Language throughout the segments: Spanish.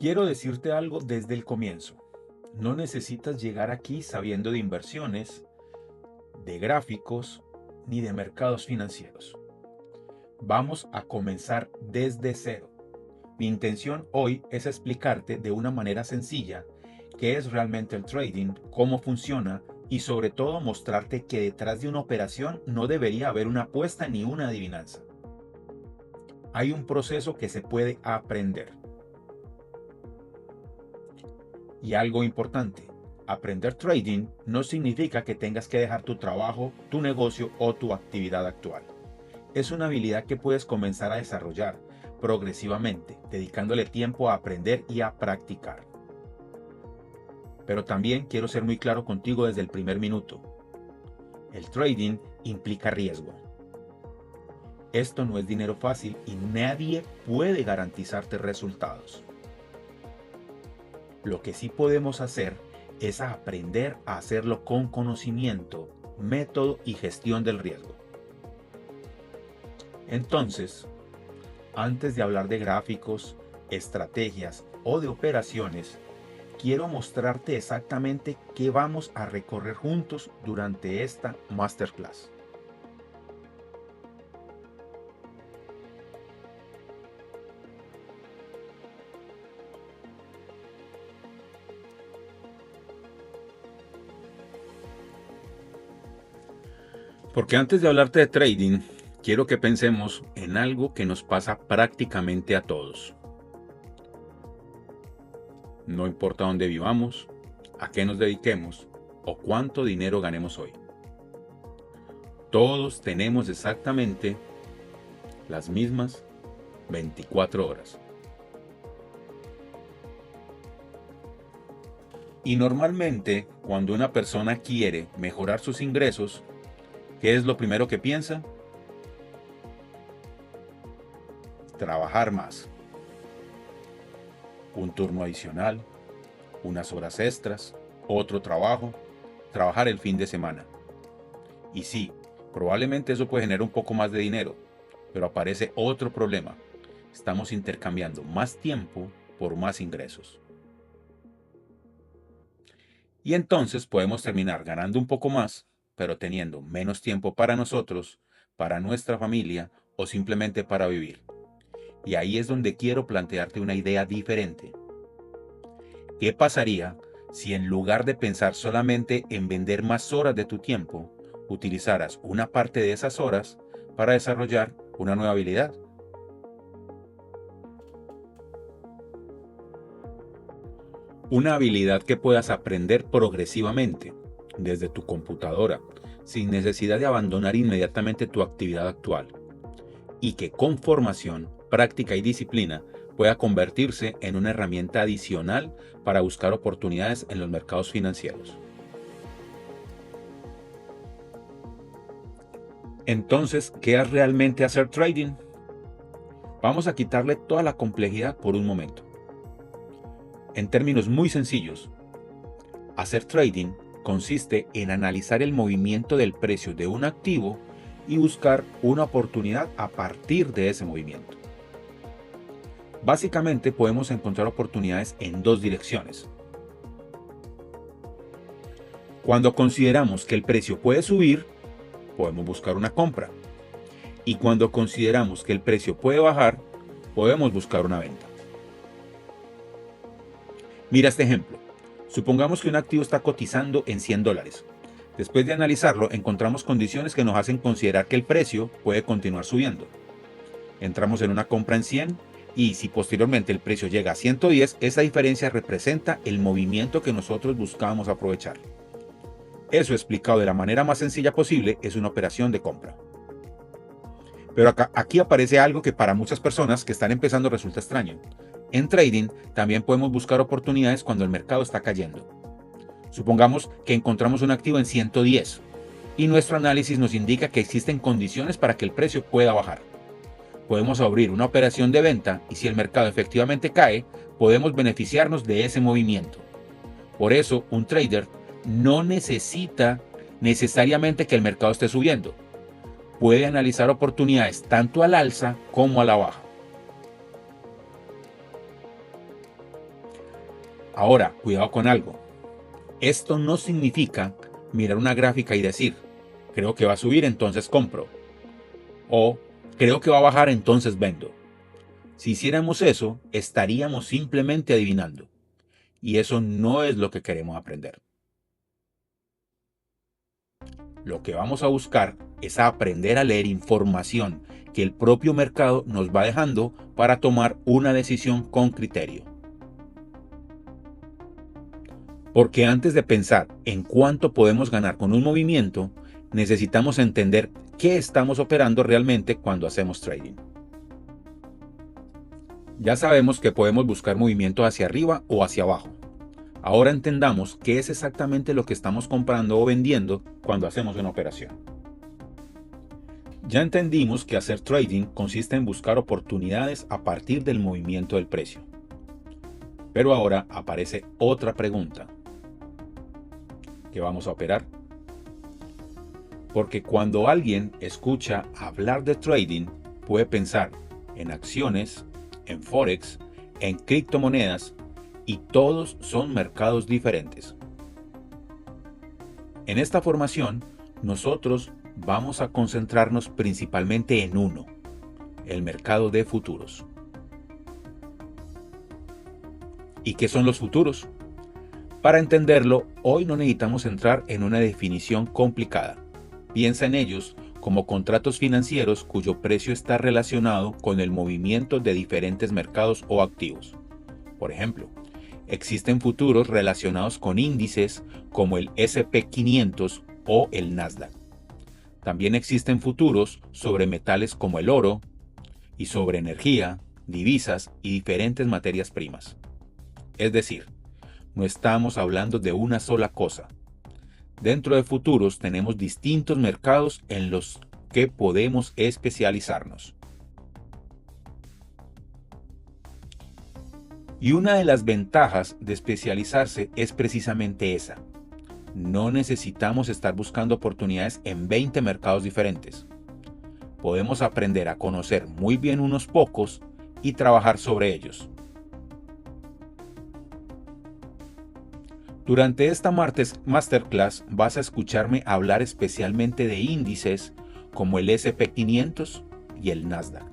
Quiero decirte algo desde el comienzo. No necesitas llegar aquí sabiendo de inversiones, de gráficos, ni de mercados financieros. Vamos a comenzar desde cero. Mi intención hoy es explicarte de una manera sencilla qué es realmente el trading, cómo funciona y sobre todo mostrarte que detrás de una operación no debería haber una apuesta ni una adivinanza. Hay un proceso que se puede aprender. Y algo importante, aprender trading no significa que tengas que dejar tu trabajo, tu negocio o tu actividad actual. Es una habilidad que puedes comenzar a desarrollar progresivamente, dedicándole tiempo a aprender y a practicar. Pero también quiero ser muy claro contigo desde el primer minuto. El trading implica riesgo. Esto no es dinero fácil y nadie puede garantizarte resultados. Lo que sí podemos hacer es aprender a hacerlo con conocimiento, método y gestión del riesgo. Entonces, antes de hablar de gráficos, estrategias o de operaciones, quiero mostrarte exactamente qué vamos a recorrer juntos durante esta masterclass. Porque antes de hablarte de trading, quiero que pensemos en algo que nos pasa prácticamente a todos. No importa dónde vivamos, a qué nos dediquemos o cuánto dinero ganemos hoy. Todos tenemos exactamente las mismas 24 horas. Y normalmente, cuando una persona quiere mejorar sus ingresos, ¿qué es lo primero que piensa? Trabajar más. Un turno adicional, unas horas extras, otro trabajo, trabajar el fin de semana. Y sí, probablemente eso puede generar un poco más de dinero, pero aparece otro problema. Estamos intercambiando más tiempo por más ingresos. Y entonces podemos terminar ganando un poco más, pero teniendo menos tiempo para nosotros, para nuestra familia o simplemente para vivir. Y ahí es donde quiero plantearte una idea diferente. ¿Qué pasaría si en lugar de pensar solamente en vender más horas de tu tiempo, utilizaras una parte de esas horas para desarrollar una nueva habilidad? Una habilidad que puedas aprender progresivamente desde tu computadora, sin necesidad de abandonar inmediatamente tu actividad actual, y que con formación, práctica y disciplina pueda convertirse en una herramienta adicional para buscar oportunidades en los mercados financieros. Entonces, ¿qué es realmente hacer trading? Vamos a quitarle toda la complejidad por un momento. En términos muy sencillos, hacer trading consiste en analizar el movimiento del precio de un activo y buscar una oportunidad a partir de ese movimiento. Básicamente podemos encontrar oportunidades en dos direcciones. Cuando consideramos que el precio puede subir, podemos buscar una compra. Y cuando consideramos que el precio puede bajar, podemos buscar una venta. Mira este ejemplo. Supongamos que un activo está cotizando en $100. Después de analizarlo, encontramos condiciones que nos hacen considerar que el precio puede continuar subiendo. Entramos en una compra en 100 y si posteriormente el precio llega a 110, esa diferencia representa el movimiento que nosotros buscábamos aprovechar. Eso, explicado de la manera más sencilla posible, es una operación de compra. Pero aquí aparece algo que para muchas personas que están empezando resulta extraño. En trading también podemos buscar oportunidades cuando el mercado está cayendo. Supongamos que encontramos un activo en 110 y nuestro análisis nos indica que existen condiciones para que el precio pueda bajar. Podemos abrir una operación de venta y si el mercado efectivamente cae, podemos beneficiarnos de ese movimiento. Por eso, un trader no necesita necesariamente que el mercado esté subiendo. Puede analizar oportunidades tanto al alza como a la baja. Ahora, cuidado con algo. Esto no significa mirar una gráfica y decir, creo que va a subir, entonces compro. O creo que va a bajar, entonces vendo. Si hiciéramos eso, estaríamos simplemente adivinando. Y eso no es lo que queremos aprender. Lo que vamos a buscar es aprender a leer información que el propio mercado nos va dejando para tomar una decisión con criterio. Porque antes de pensar en cuánto podemos ganar con un movimiento, necesitamos entender qué estamos operando realmente cuando hacemos trading. Ya sabemos que podemos buscar movimiento hacia arriba o hacia abajo. Ahora entendamos qué es exactamente lo que estamos comprando o vendiendo cuando hacemos una operación. Ya entendimos que hacer trading consiste en buscar oportunidades a partir del movimiento del precio. Pero ahora aparece otra pregunta. ¿Qué vamos a operar? Porque cuando alguien escucha hablar de trading, puede pensar en acciones, en forex, en criptomonedas, y todos son mercados diferentes. En esta formación, nosotros vamos a concentrarnos principalmente en uno, el mercado de futuros. ¿Y qué son los futuros? Para entenderlo, hoy no necesitamos entrar en una definición complicada. Piensa en ellos como contratos financieros cuyo precio está relacionado con el movimiento de diferentes mercados o activos. Por ejemplo, existen futuros relacionados con índices como el SP500 o el Nasdaq. También existen futuros sobre metales como el oro y sobre energía, divisas y diferentes materias primas. Es decir, no estamos hablando de una sola cosa. Dentro de futuros tenemos distintos mercados en los que podemos especializarnos. Y una de las ventajas de especializarse es precisamente esa. No necesitamos estar buscando oportunidades en 20 mercados diferentes. Podemos aprender a conocer muy bien unos pocos y trabajar sobre ellos. Durante esta masterclass vas a escucharme hablar especialmente de índices como el SP500 y el Nasdaq,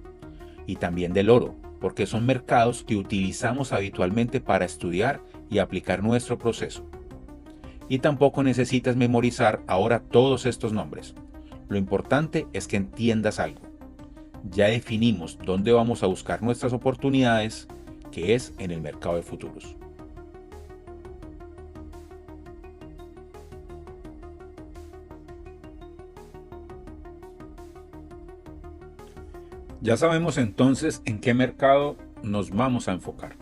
y también del oro, porque son mercados que utilizamos habitualmente para estudiar y aplicar nuestro proceso. Y tampoco necesitas memorizar ahora todos estos nombres. Lo importante es que entiendas algo. Ya definimos dónde vamos a buscar nuestras oportunidades, que es en el mercado de futuros. Ya sabemos entonces en qué mercado nos vamos a enfocar.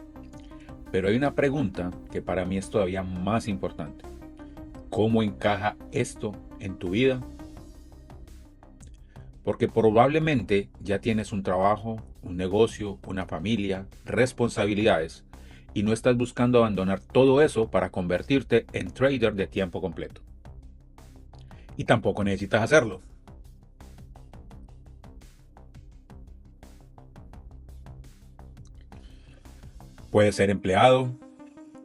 Pero hay una pregunta que para mí es todavía más importante. ¿Cómo encaja esto en tu vida? Porque probablemente ya tienes un trabajo, un negocio, una familia, responsabilidades, y no estás buscando abandonar todo eso para convertirte en trader de tiempo completo. Y tampoco necesitas hacerlo. Puedes ser empleado,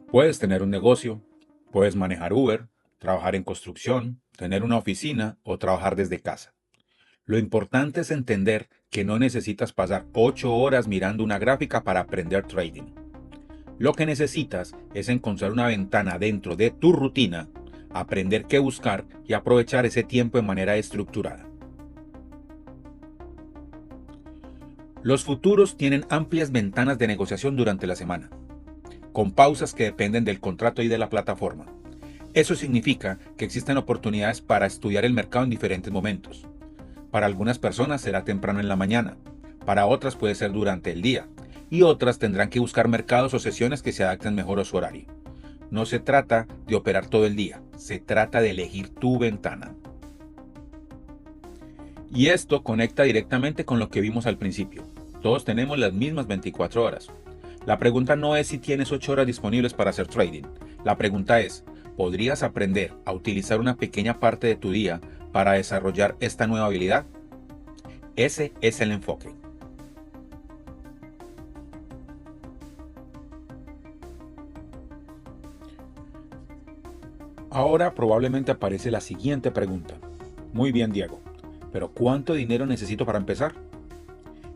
puedes tener un negocio, puedes manejar Uber, trabajar en construcción, tener una oficina o trabajar desde casa. Lo importante es entender que no necesitas pasar 8 horas mirando una gráfica para aprender trading. Lo que necesitas es encontrar una ventana dentro de tu rutina, aprender qué buscar y aprovechar ese tiempo de manera estructurada. Los futuros tienen amplias ventanas de negociación durante la semana, con pausas que dependen del contrato y de la plataforma. Eso significa que existen oportunidades para estudiar el mercado en diferentes momentos. Para algunas personas será temprano en la mañana, para otras puede ser durante el día, y otras tendrán que buscar mercados o sesiones que se adapten mejor a su horario. No se trata de operar todo el día, se trata de elegir tu ventana. Y esto conecta directamente con lo que vimos al principio. Todos tenemos las mismas 24 horas. La pregunta no es si tienes 8 horas disponibles para hacer trading. La pregunta es, ¿podrías aprender a utilizar una pequeña parte de tu día para desarrollar esta nueva habilidad? Ese es el enfoque. Ahora probablemente aparece la siguiente pregunta. Muy bien, Diego, pero ¿cuánto dinero necesito para empezar?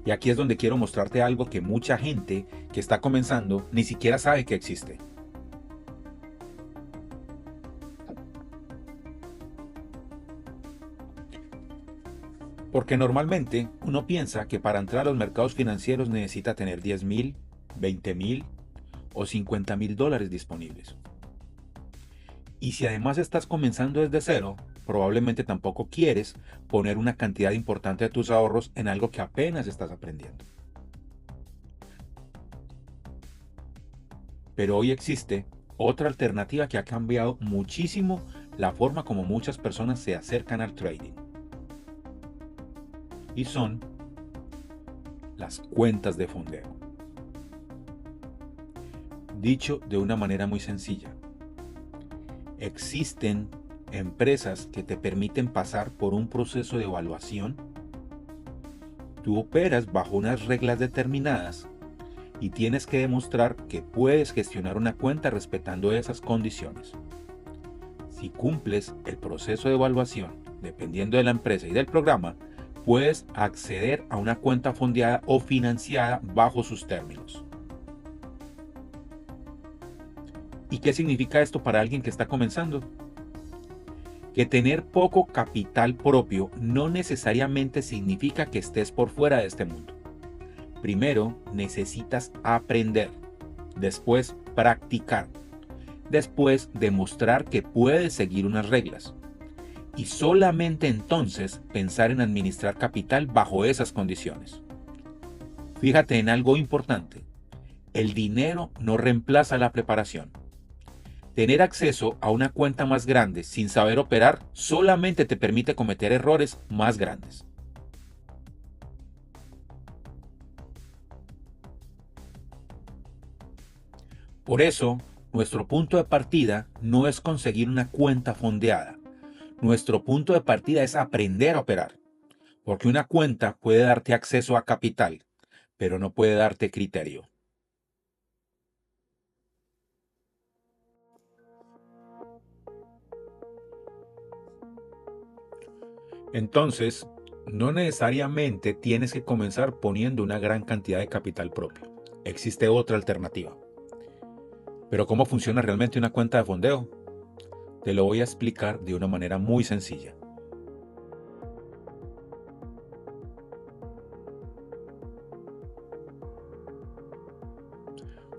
Y aquí es donde quiero mostrarte algo que mucha gente que está comenzando ni siquiera sabe que existe. Porque normalmente uno piensa que para entrar a los mercados financieros necesita tener 10,000, 20,000 o 50,000 dólares disponibles. Y si además estás comenzando desde cero, probablemente tampoco quieres poner una cantidad importante de tus ahorros en algo que apenas estás aprendiendo. Pero hoy existe otra alternativa que ha cambiado muchísimo la forma como muchas personas se acercan al trading. Y son las cuentas de fondeo. Dicho de una manera muy sencilla, existen empresas que te permiten pasar por un proceso de evaluación. Tú operas bajo unas reglas determinadas y tienes que demostrar que puedes gestionar una cuenta respetando esas condiciones. Si cumples el proceso de evaluación, dependiendo de la empresa y del programa, puedes acceder a una cuenta fondeada o financiada bajo sus términos. ¿Y qué significa esto para alguien que está comenzando? Que tener poco capital propio no necesariamente significa que estés por fuera de este mundo. Primero necesitas aprender, después practicar, después demostrar que puedes seguir unas reglas y solamente entonces pensar en administrar capital bajo esas condiciones. Fíjate en algo importante, el dinero no reemplaza la preparación. Tener acceso a una cuenta más grande sin saber operar solamente te permite cometer errores más grandes. Por eso, nuestro punto de partida no es conseguir una cuenta fondeada. Nuestro punto de partida es aprender a operar, porque una cuenta puede darte acceso a capital, pero no puede darte criterio. Entonces, no necesariamente tienes que comenzar poniendo una gran cantidad de capital propio. Existe otra alternativa. Pero ¿cómo funciona realmente una cuenta de fondeo? Te lo voy a explicar de una manera muy sencilla.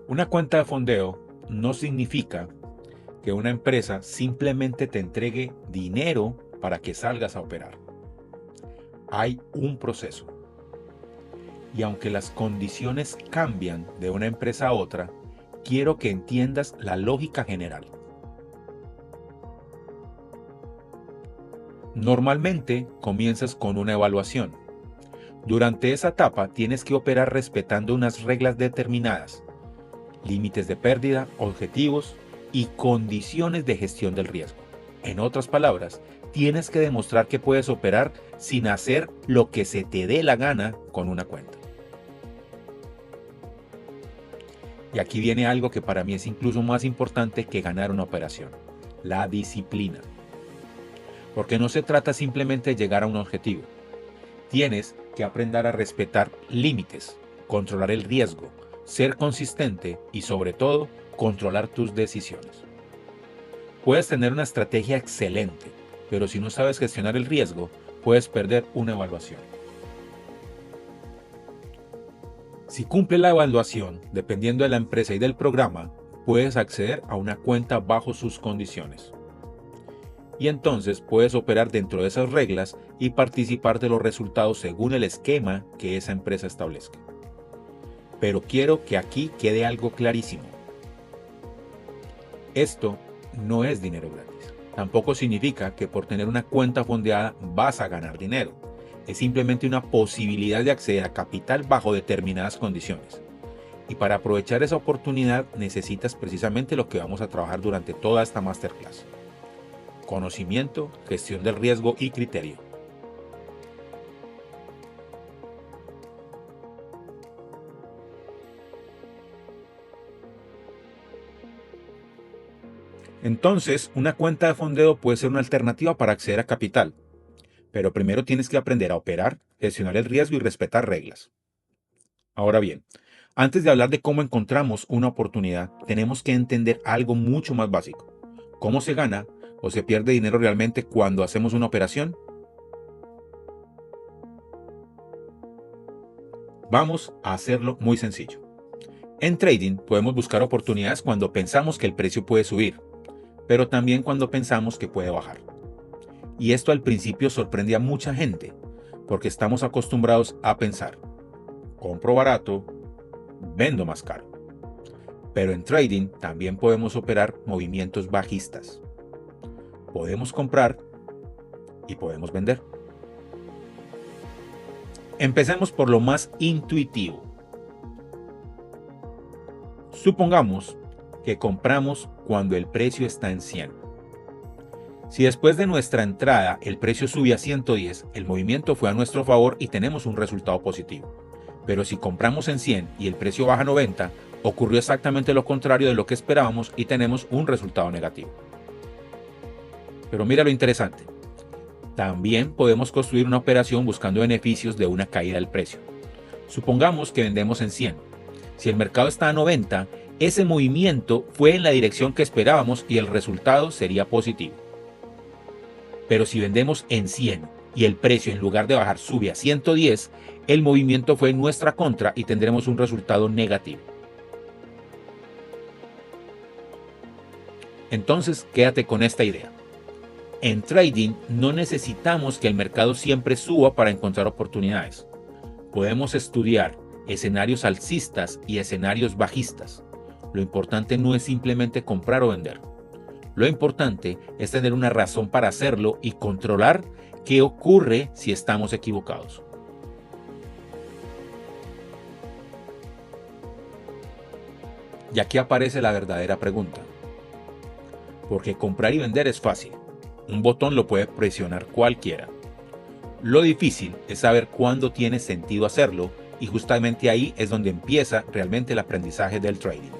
Una cuenta de fondeo no significa que una empresa simplemente te entregue dinero para que salgas a operar. Hay un proceso. Y aunque las condiciones cambian de una empresa a otra, quiero que entiendas la lógica general. Normalmente comienzas con una evaluación. Durante esa etapa tienes que operar respetando unas reglas determinadas, límites de pérdida, objetivos y condiciones de gestión del riesgo. En otras palabras, tienes que demostrar que puedes operar sin hacer lo que se te dé la gana con una cuenta. Y aquí viene algo que para mí es incluso más importante que ganar una operación: la disciplina. Porque no se trata simplemente de llegar a un objetivo. Tienes que aprender a respetar límites, controlar el riesgo, ser consistente y sobre todo controlar tus decisiones. Puedes tener una estrategia excelente, pero si no sabes gestionar el riesgo, puedes perder una evaluación. Si cumple la evaluación, dependiendo de la empresa y del programa, puedes acceder a una cuenta bajo sus condiciones. Y entonces puedes operar dentro de esas reglas y participar de los resultados según el esquema que esa empresa establezca. Pero quiero que aquí quede algo clarísimo. Esto no es dinero gratis. Tampoco significa que por tener una cuenta fondeada vas a ganar dinero. Es simplemente una posibilidad de acceder a capital bajo determinadas condiciones. Y para aprovechar esa oportunidad necesitas precisamente lo que vamos a trabajar durante toda esta masterclass: conocimiento, gestión del riesgo y criterio. Entonces, una cuenta de fondeo puede ser una alternativa para acceder a capital, pero primero tienes que aprender a operar, gestionar el riesgo y respetar reglas. Ahora bien, antes de hablar de cómo encontramos una oportunidad, tenemos que entender algo mucho más básico. ¿Cómo se gana o se pierde dinero realmente cuando hacemos una operación? Vamos a hacerlo muy sencillo. En trading podemos buscar oportunidades cuando pensamos que el precio puede subir, pero también cuando pensamos que puede bajar. Y esto al principio sorprende a mucha gente, porque estamos acostumbrados a pensar, compro barato, vendo más caro. Pero en trading también podemos operar movimientos bajistas. Podemos comprar y podemos vender. Empecemos por lo más intuitivo. Supongamos que compramos cuando el precio está en 100. Si después de nuestra entrada el precio sube a 110, el movimiento fue a nuestro favor y tenemos un resultado positivo. Pero si compramos en 100 y el precio baja a 90, ocurrió exactamente lo contrario de lo que esperábamos y tenemos un resultado negativo. Pero mira lo interesante. También podemos construir una operación buscando beneficios de una caída del precio. Supongamos que vendemos en 100. Si el mercado está a 90, ese movimiento fue en la dirección que esperábamos y el resultado sería positivo. Pero si vendemos en 100 y el precio en lugar de bajar sube a 110, el movimiento fue en nuestra contra y tendremos un resultado negativo. Entonces, quédate con esta idea. En trading no necesitamos que el mercado siempre suba para encontrar oportunidades. Podemos estudiar escenarios alcistas y escenarios bajistas. Lo importante no es simplemente comprar o vender. Lo importante es tener una razón para hacerlo y controlar qué ocurre si estamos equivocados. Y aquí aparece la verdadera pregunta. Porque comprar y vender es fácil. Un botón lo puede presionar cualquiera. Lo difícil es saber cuándo tiene sentido hacerlo y justamente ahí es donde empieza realmente el aprendizaje del trading.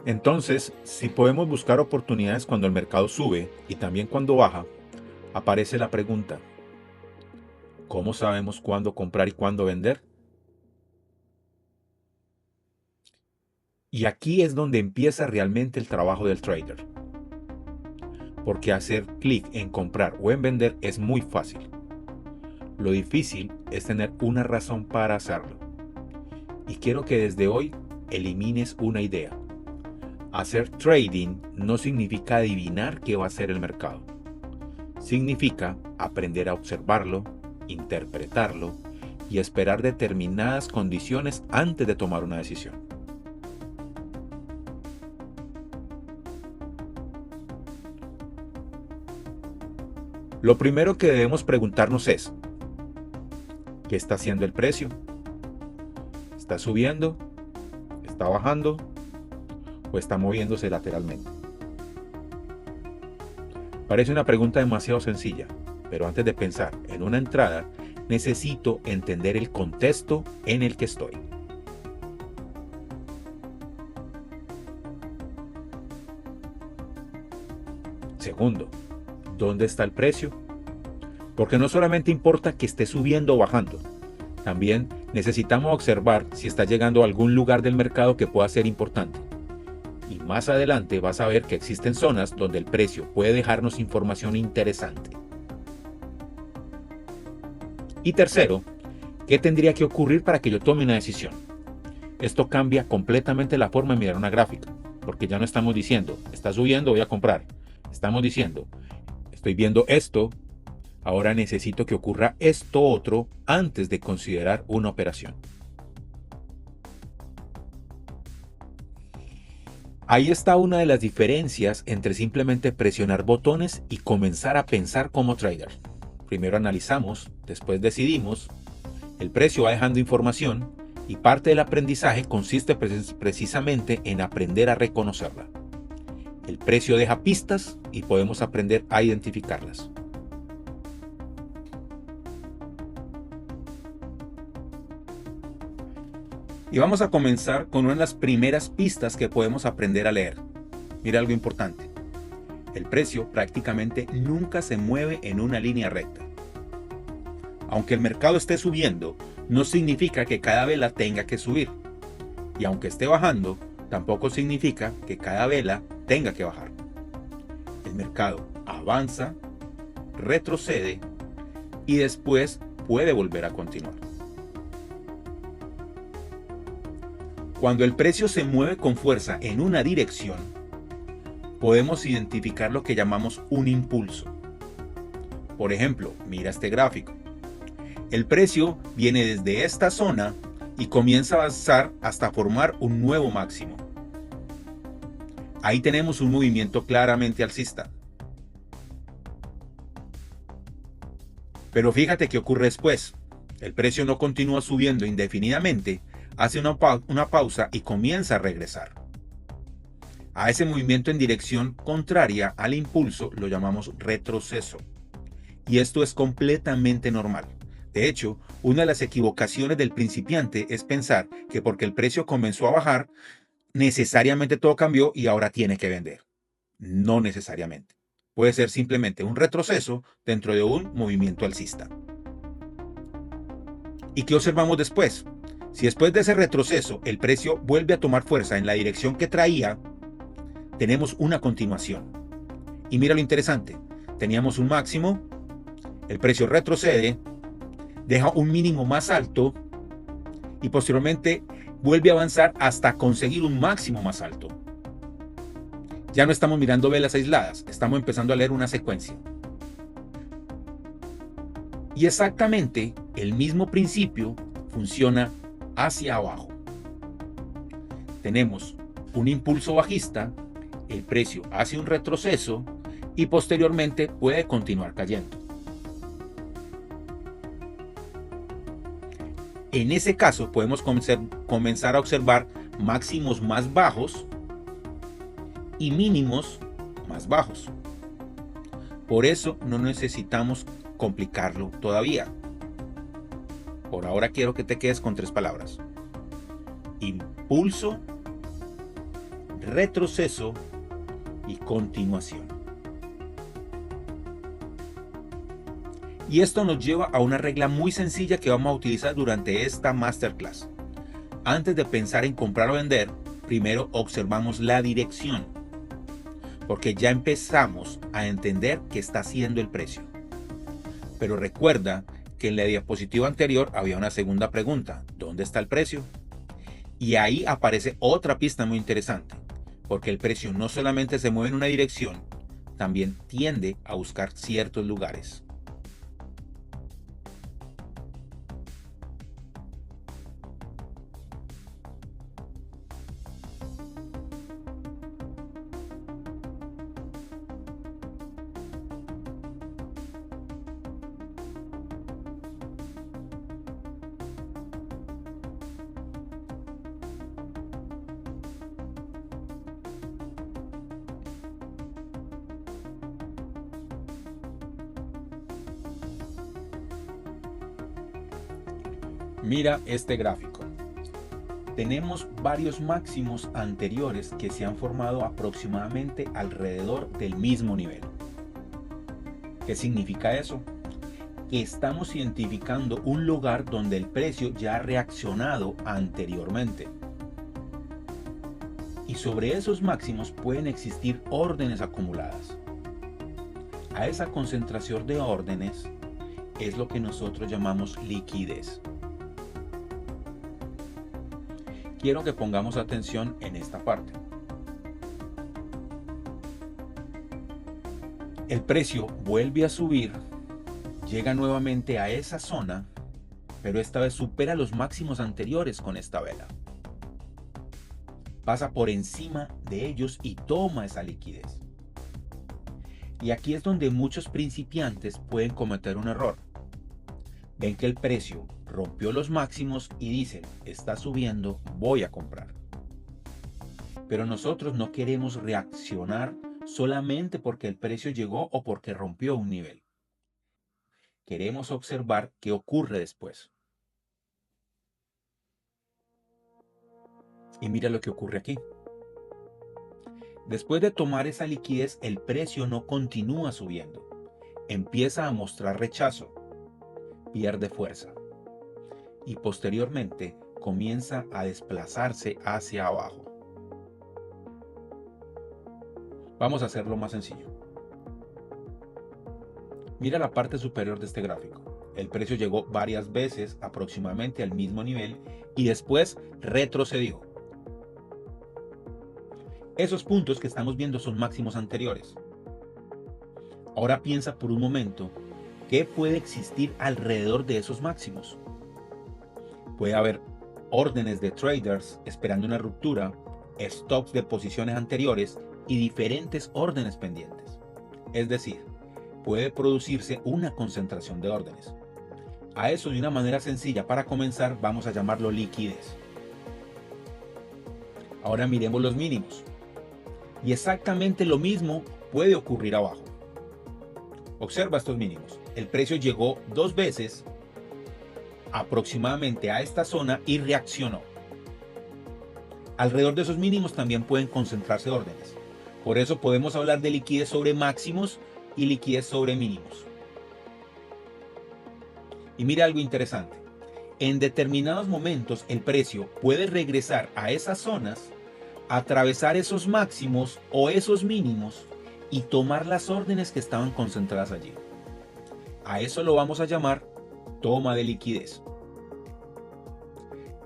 Entonces, si podemos buscar oportunidades cuando el mercado sube y también cuando baja, aparece la pregunta, ¿cómo sabemos cuándo comprar y cuándo vender? Y aquí es donde empieza realmente el trabajo del trader. Porque hacer clic en comprar o en vender es muy fácil. Lo difícil es tener una razón para hacerlo. Y quiero que desde hoy elimines una idea. Hacer trading no significa adivinar qué va a hacer el mercado. Significa aprender a observarlo, interpretarlo y esperar determinadas condiciones antes de tomar una decisión. Lo primero que debemos preguntarnos es, ¿qué está haciendo el precio? ¿Está subiendo? ¿Está bajando? ¿O está moviéndose lateralmente? Parece una pregunta demasiado sencilla, pero antes de pensar en una entrada, necesito entender el contexto en el que estoy. Segundo, ¿dónde está el precio? Porque no solamente importa que esté subiendo o bajando, también necesitamos observar si está llegando a algún lugar del mercado que pueda ser importante. Y más adelante vas a ver que existen zonas donde el precio puede dejarnos información interesante. Y tercero, ¿qué tendría que ocurrir para que yo tome una decisión? Esto cambia completamente la forma de mirar una gráfica, porque ya no estamos diciendo, está subiendo, voy a comprar. Estamos diciendo, estoy viendo esto, ahora necesito que ocurra esto otro antes de considerar una operación. Ahí está una de las diferencias entre simplemente presionar botones y comenzar a pensar como trader. Primero analizamos, después decidimos, el precio va dejando información y parte del aprendizaje consiste precisamente en aprender a reconocerla. El precio deja pistas y podemos aprender a identificarlas. Y vamos a comenzar con una de las primeras pistas que podemos aprender a leer. Mira algo importante. El precio prácticamente nunca se mueve en una línea recta. Aunque el mercado esté subiendo, no significa que cada vela tenga que subir. Y aunque esté bajando, tampoco significa que cada vela tenga que bajar. El mercado avanza, retrocede y después puede volver a continuar. Cuando el precio se mueve con fuerza en una dirección, podemos identificar lo que llamamos un impulso. Por ejemplo, mira este gráfico. El precio viene desde esta zona y comienza a avanzar hasta formar un nuevo máximo. Ahí tenemos un movimiento claramente alcista. Pero fíjate qué ocurre después. El precio no continúa subiendo indefinidamente, hace una pausa y comienza a regresar. A ese movimiento en dirección contraria al impulso lo llamamos retroceso. Y esto es completamente normal. De hecho, una de las equivocaciones del principiante es pensar que porque el precio comenzó a bajar, necesariamente todo cambió y ahora tiene que vender. No necesariamente. Puede ser simplemente un retroceso dentro de un movimiento alcista. ¿Y qué observamos después? Si después de ese retroceso el precio vuelve a tomar fuerza en la dirección que traía, tenemos una continuación. Y mira lo interesante, teníamos un máximo, el precio retrocede, deja un mínimo más alto y posteriormente vuelve a avanzar hasta conseguir un máximo más alto. Ya no estamos mirando velas aisladas, estamos empezando a leer una secuencia. Y exactamente el mismo principio funciona hacia abajo. Tenemos un impulso bajista, el precio hace un retroceso y posteriormente puede continuar cayendo. En ese caso podemos comenzar a observar máximos más bajos y mínimos más bajos. Por eso no necesitamos complicarlo todavía. Por ahora quiero que te quedes con 3 palabras: impulso, retroceso y continuación. Y esto nos lleva a una regla muy sencilla que vamos a utilizar durante esta masterclass. Antes de pensar en comprar o vender, primero observamos la dirección, porque ya empezamos a entender qué está haciendo el precio. Pero recuerda que en la diapositiva anterior había una segunda pregunta: ¿dónde está el precio? Y ahí aparece otra pista muy interesante, porque el precio no solamente se mueve en una dirección, también tiende a buscar ciertos lugares. Mira este gráfico. Tenemos varios máximos anteriores que se han formado aproximadamente alrededor del mismo nivel. ¿Qué significa eso? Que estamos identificando un lugar donde el precio ya ha reaccionado anteriormente. Y sobre esos máximos pueden existir órdenes acumuladas. A esa concentración de órdenes es lo que nosotros llamamos liquidez. Quiero que pongamos atención en esta parte. El precio vuelve a subir, llega nuevamente a esa zona, pero esta vez supera los máximos anteriores con esta vela. Pasa por encima de ellos y toma esa liquidez. Y aquí es donde muchos principiantes pueden cometer un error. Ven que el precio rompió los máximos y dicen: está subiendo, voy a comprar. Pero nosotros no queremos reaccionar solamente porque el precio llegó o porque rompió un nivel. Queremos observar qué ocurre después. Y mira lo que ocurre aquí. Después de tomar esa liquidez, el precio no continúa subiendo. Empieza a mostrar rechazo, pierde fuerza y posteriormente comienza a desplazarse hacia abajo. Vamos a hacerlo más sencillo. Mira la parte superior de este gráfico. El precio llegó varias veces aproximadamente al mismo nivel y después retrocedió. Esos puntos que estamos viendo son máximos anteriores. Ahora piensa por un momento qué puede existir alrededor de esos máximos. Puede haber órdenes de traders esperando una ruptura, stocks de posiciones anteriores y diferentes órdenes pendientes. Es decir, puede producirse una concentración de órdenes. A eso, de una manera sencilla para comenzar, vamos a llamarlo liquidez. Ahora miremos los mínimos. Y exactamente lo mismo puede ocurrir abajo. Observa estos mínimos. El precio llegó 2 veces aproximadamente a esta zona y reaccionó. Alrededor de esos mínimos también pueden concentrarse órdenes. Por eso podemos hablar de liquidez sobre máximos y liquidez sobre mínimos. Y mira algo interesante. En determinados momentos el precio puede regresar a esas zonas, atravesar esos máximos o esos mínimos y tomar las órdenes que estaban concentradas allí. A eso lo vamos a llamar toma de liquidez.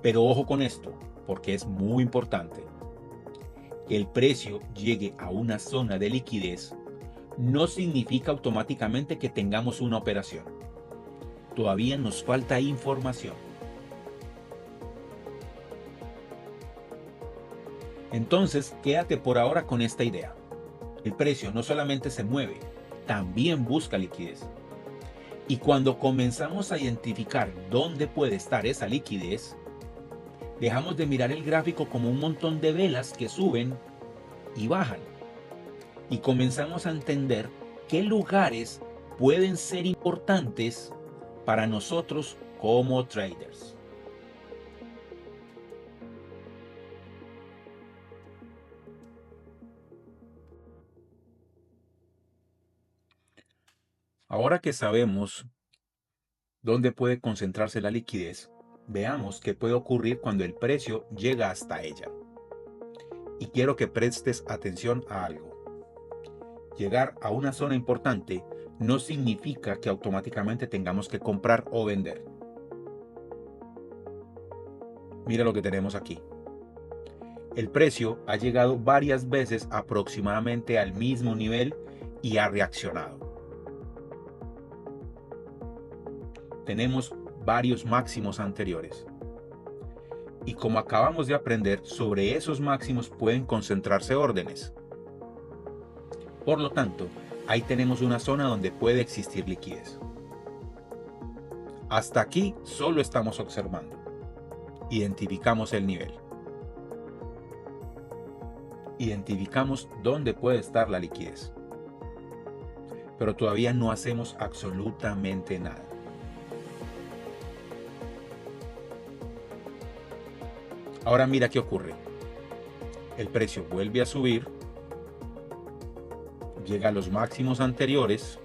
Pero ojo con esto, porque es muy importante. Que el precio llegue a una zona de liquidez no significa automáticamente que tengamos una operación. Todavía nos falta información. Entonces, quédate por ahora con esta idea. El precio no solamente se mueve, también busca liquidez. Y cuando comenzamos a identificar dónde puede estar esa liquidez, dejamos de mirar el gráfico como un montón de velas que suben y bajan. Y comenzamos a entender qué lugares pueden ser importantes para nosotros como traders. Ahora que sabemos dónde puede concentrarse la liquidez, veamos qué puede ocurrir cuando el precio llega hasta ella. Y quiero que prestes atención a algo. Llegar a una zona importante no significa que automáticamente tengamos que comprar o vender. Mira lo que tenemos aquí. El precio ha llegado varias veces aproximadamente al mismo nivel y ha reaccionado. Tenemos varios máximos anteriores. Y como acabamos de aprender, sobre esos máximos pueden concentrarse órdenes. Por lo tanto, ahí tenemos una zona donde puede existir liquidez. Hasta aquí solo estamos observando. Identificamos el nivel. Identificamos dónde puede estar la liquidez. Pero todavía no hacemos absolutamente nada. Ahora mira qué ocurre. El precio vuelve a subir, llega a los máximos anteriores,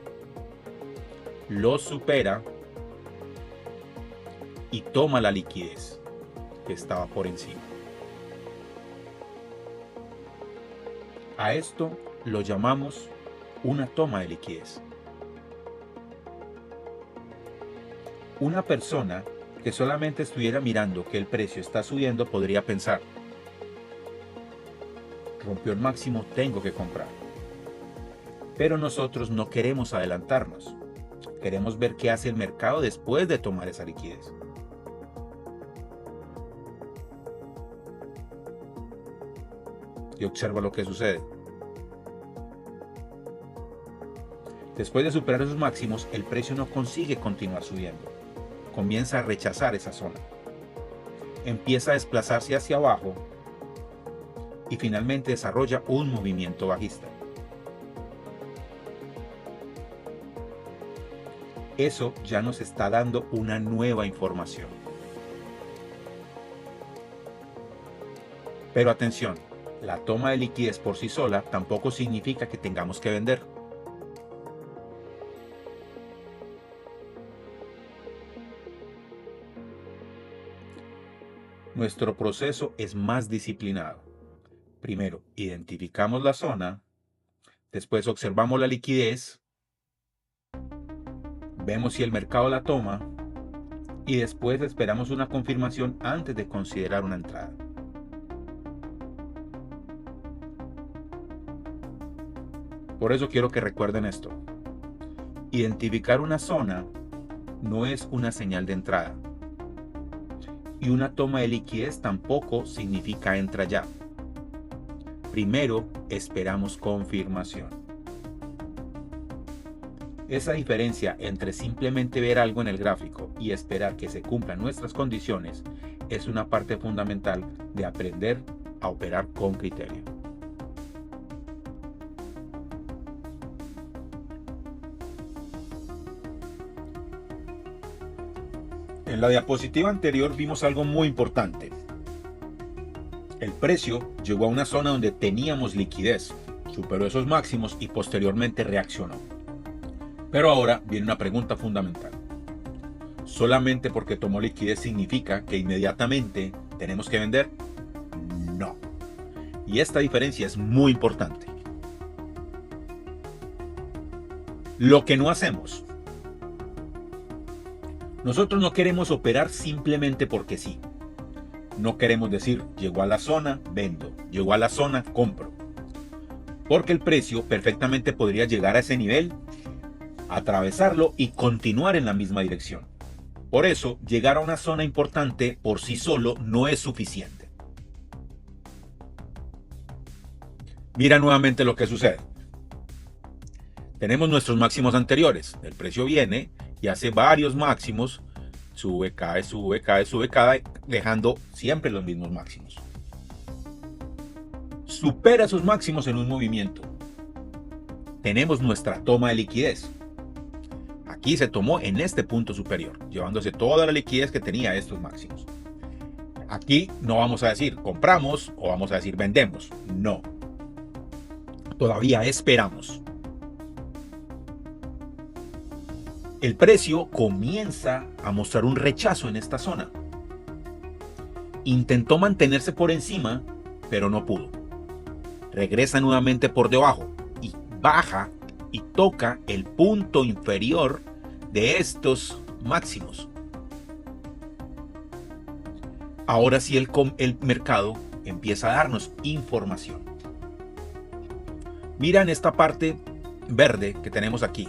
los supera y toma la liquidez que estaba por encima. A esto lo llamamos una toma de liquidez. Una persona que solamente estuviera mirando que el precio está subiendo podría pensar: rompió el máximo, tengo que comprar. Pero nosotros no queremos adelantarnos. Queremos ver qué hace el mercado después de tomar esa liquidez. Y observa lo que sucede. Después de superar esos máximos, el precio no consigue continuar subiendo. Comienza a rechazar esa zona. Empieza a desplazarse hacia abajo y finalmente desarrolla un movimiento bajista. Eso ya nos está dando una nueva información. Pero atención, la toma de liquidez por sí sola tampoco significa que tengamos que vender. Nuestro proceso es más disciplinado. Primero, identificamos la zona, después observamos la liquidez, vemos si el mercado la toma y después esperamos una confirmación antes de considerar una entrada. Por eso quiero que recuerden esto. Identificar una zona no es una señal de entrada. Y una toma de liquidez tampoco significa entra ya. Primero esperamos confirmación. Esa diferencia entre simplemente ver algo en el gráfico y esperar que se cumplan nuestras condiciones es una parte fundamental de aprender a operar con criterio. En la diapositiva anterior vimos algo muy importante. El precio llegó a una zona donde teníamos liquidez, superó esos máximos y posteriormente reaccionó. Pero ahora viene una pregunta fundamental. ¿Solamente porque tomó liquidez significa que inmediatamente tenemos que vender? No. Y esta diferencia es muy importante. Lo que no hacemos. Nosotros no queremos operar simplemente porque sí. No queremos decir, llegó a la zona, vendo. Llegó a la zona, compro. Porque el precio perfectamente podría llegar a ese nivel, atravesarlo y continuar en la misma dirección. Por eso, llegar a una zona importante por sí solo no es suficiente. Mira nuevamente lo que sucede. Tenemos nuestros máximos anteriores. El precio viene y hace varios máximos. Sube, cae, sube, cae, sube, cae, dejando siempre los mismos máximos. Supera esos máximos en un movimiento. Tenemos nuestra toma de liquidez. Aquí se tomó en este punto superior, llevándose toda la liquidez que tenía estos máximos. Aquí no vamos a decir compramos o vamos a decir vendemos. No. Todavía esperamos. El precio comienza a mostrar un rechazo en esta zona. Intentó mantenerse por encima, pero no pudo. Regresa nuevamente por debajo y baja y toca el punto inferior de estos máximos. Ahora sí el mercado empieza a darnos información. Miren esta parte verde que tenemos aquí.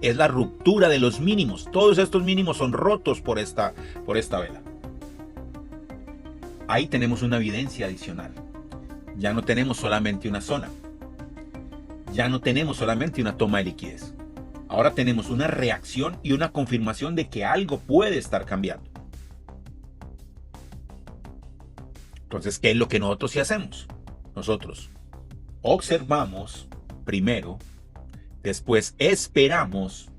Es la ruptura de los mínimos. Todos estos mínimos son rotos por esta vela. Ahí tenemos una evidencia adicional. Ya no tenemos solamente una zona. Ya no tenemos solamente una toma de liquidez. Ahora tenemos una reacción y una confirmación de que algo puede estar cambiando. Entonces, ¿qué es lo que nosotros sí hacemos? Nosotros observamos primero, después esperamos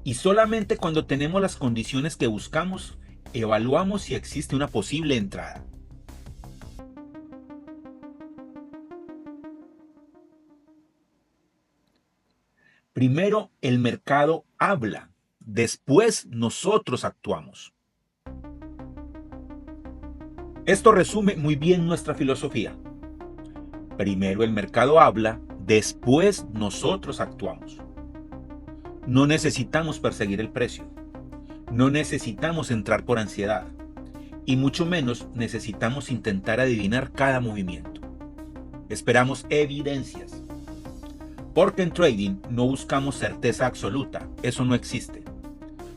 y solamente cuando tenemos las condiciones que buscamos, evaluamos si existe una posible entrada. Primero el mercado habla, después nosotros actuamos. Esto resume muy bien nuestra filosofía. Primero el mercado habla, después nosotros actuamos. No necesitamos perseguir el precio. No necesitamos entrar por ansiedad. Y mucho menos necesitamos intentar adivinar cada movimiento. Esperamos evidencias. Porque en trading no buscamos certeza absoluta. Eso no existe.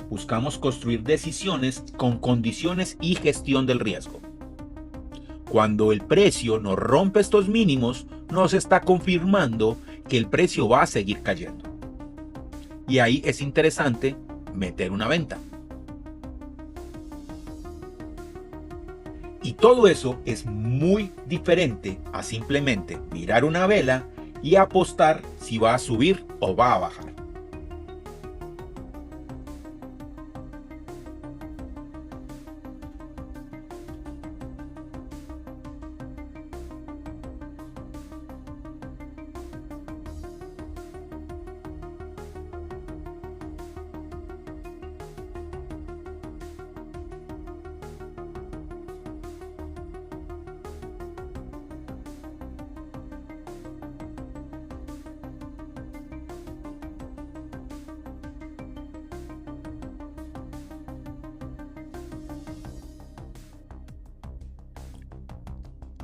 Buscamos construir decisiones con condiciones y gestión del riesgo. Cuando el precio nos rompe estos mínimos, nos está confirmando que el precio va a seguir cayendo. Y ahí es interesante meter una venta. Y todo eso es muy diferente a simplemente mirar una vela y apostar si va a subir o va a bajar.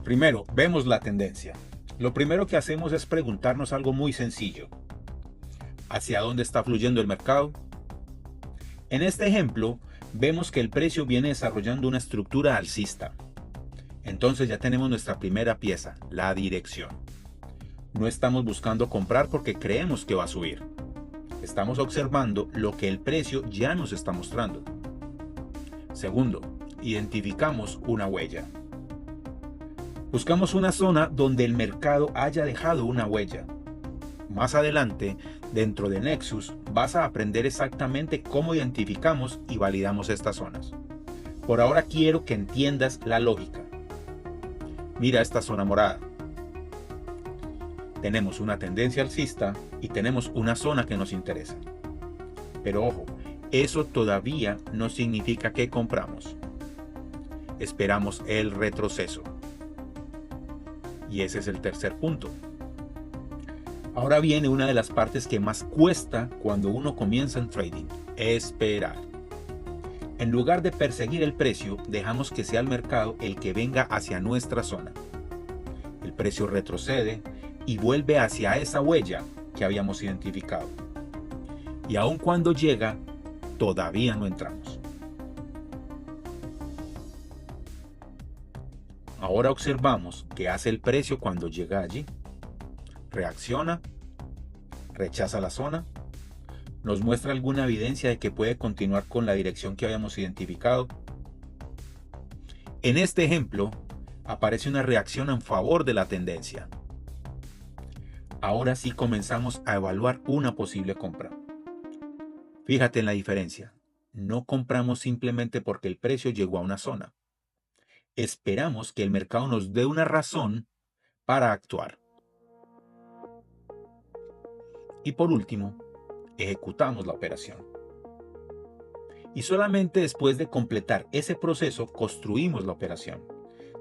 Primero, vemos la tendencia. Lo primero que hacemos es preguntarnos algo muy sencillo. ¿Hacia dónde está fluyendo el mercado? En este ejemplo, vemos que el precio viene desarrollando una estructura alcista. Entonces ya tenemos nuestra primera pieza, la dirección. No estamos buscando comprar porque creemos que va a subir. Estamos observando lo que el precio ya nos está mostrando. Segundo, identificamos una huella. Buscamos una zona donde el mercado haya dejado una huella. Más adelante, dentro de Nexus, vas a aprender exactamente cómo identificamos y validamos estas zonas. Por ahora quiero que entiendas la lógica. Mira esta zona morada. Tenemos una tendencia alcista y tenemos una zona que nos interesa. Pero ojo, eso todavía no significa que compramos. Esperamos el retroceso. Y ese es el tercer punto. Ahora viene una de las partes que más cuesta cuando uno comienza en trading: esperar. En lugar de perseguir el precio, dejamos que sea el mercado el que venga hacia nuestra zona. El precio retrocede y vuelve hacia esa huella que habíamos identificado. Y aun cuando llega, todavía no entramos. Ahora observamos qué hace el precio cuando llega allí. Reacciona, rechaza la zona, nos muestra alguna evidencia de que puede continuar con la dirección que habíamos identificado. En este ejemplo, aparece una reacción en favor de la tendencia. Ahora sí comenzamos a evaluar una posible compra. Fíjate en la diferencia. No compramos simplemente porque el precio llegó a una zona. Esperamos que el mercado nos dé una razón para actuar. Y por último, ejecutamos la operación. Y solamente después de completar ese proceso construimos la operación.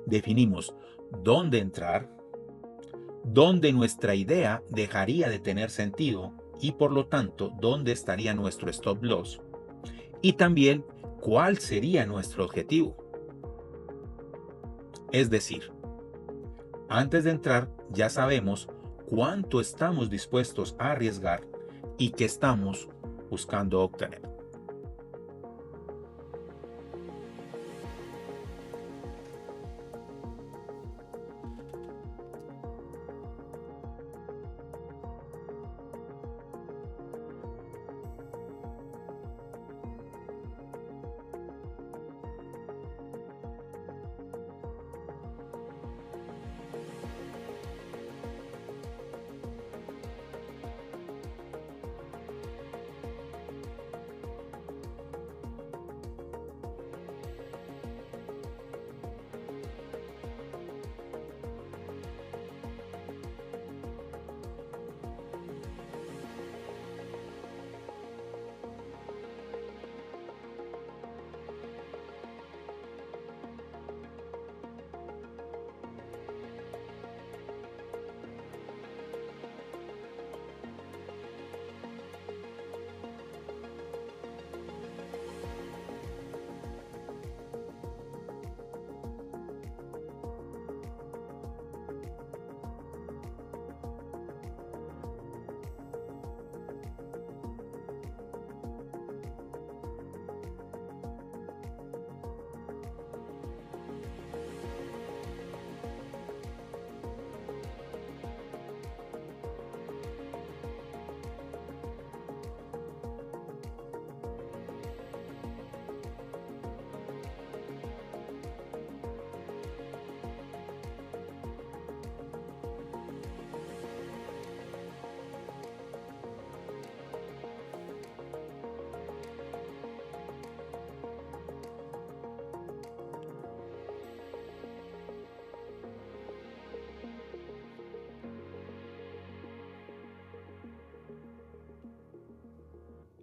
Definimos dónde entrar, dónde nuestra idea dejaría de tener sentido y por lo tanto dónde estaría nuestro stop loss y también cuál sería nuestro objetivo. Es decir, antes de entrar ya sabemos cuánto estamos dispuestos a arriesgar y qué estamos buscando obtener.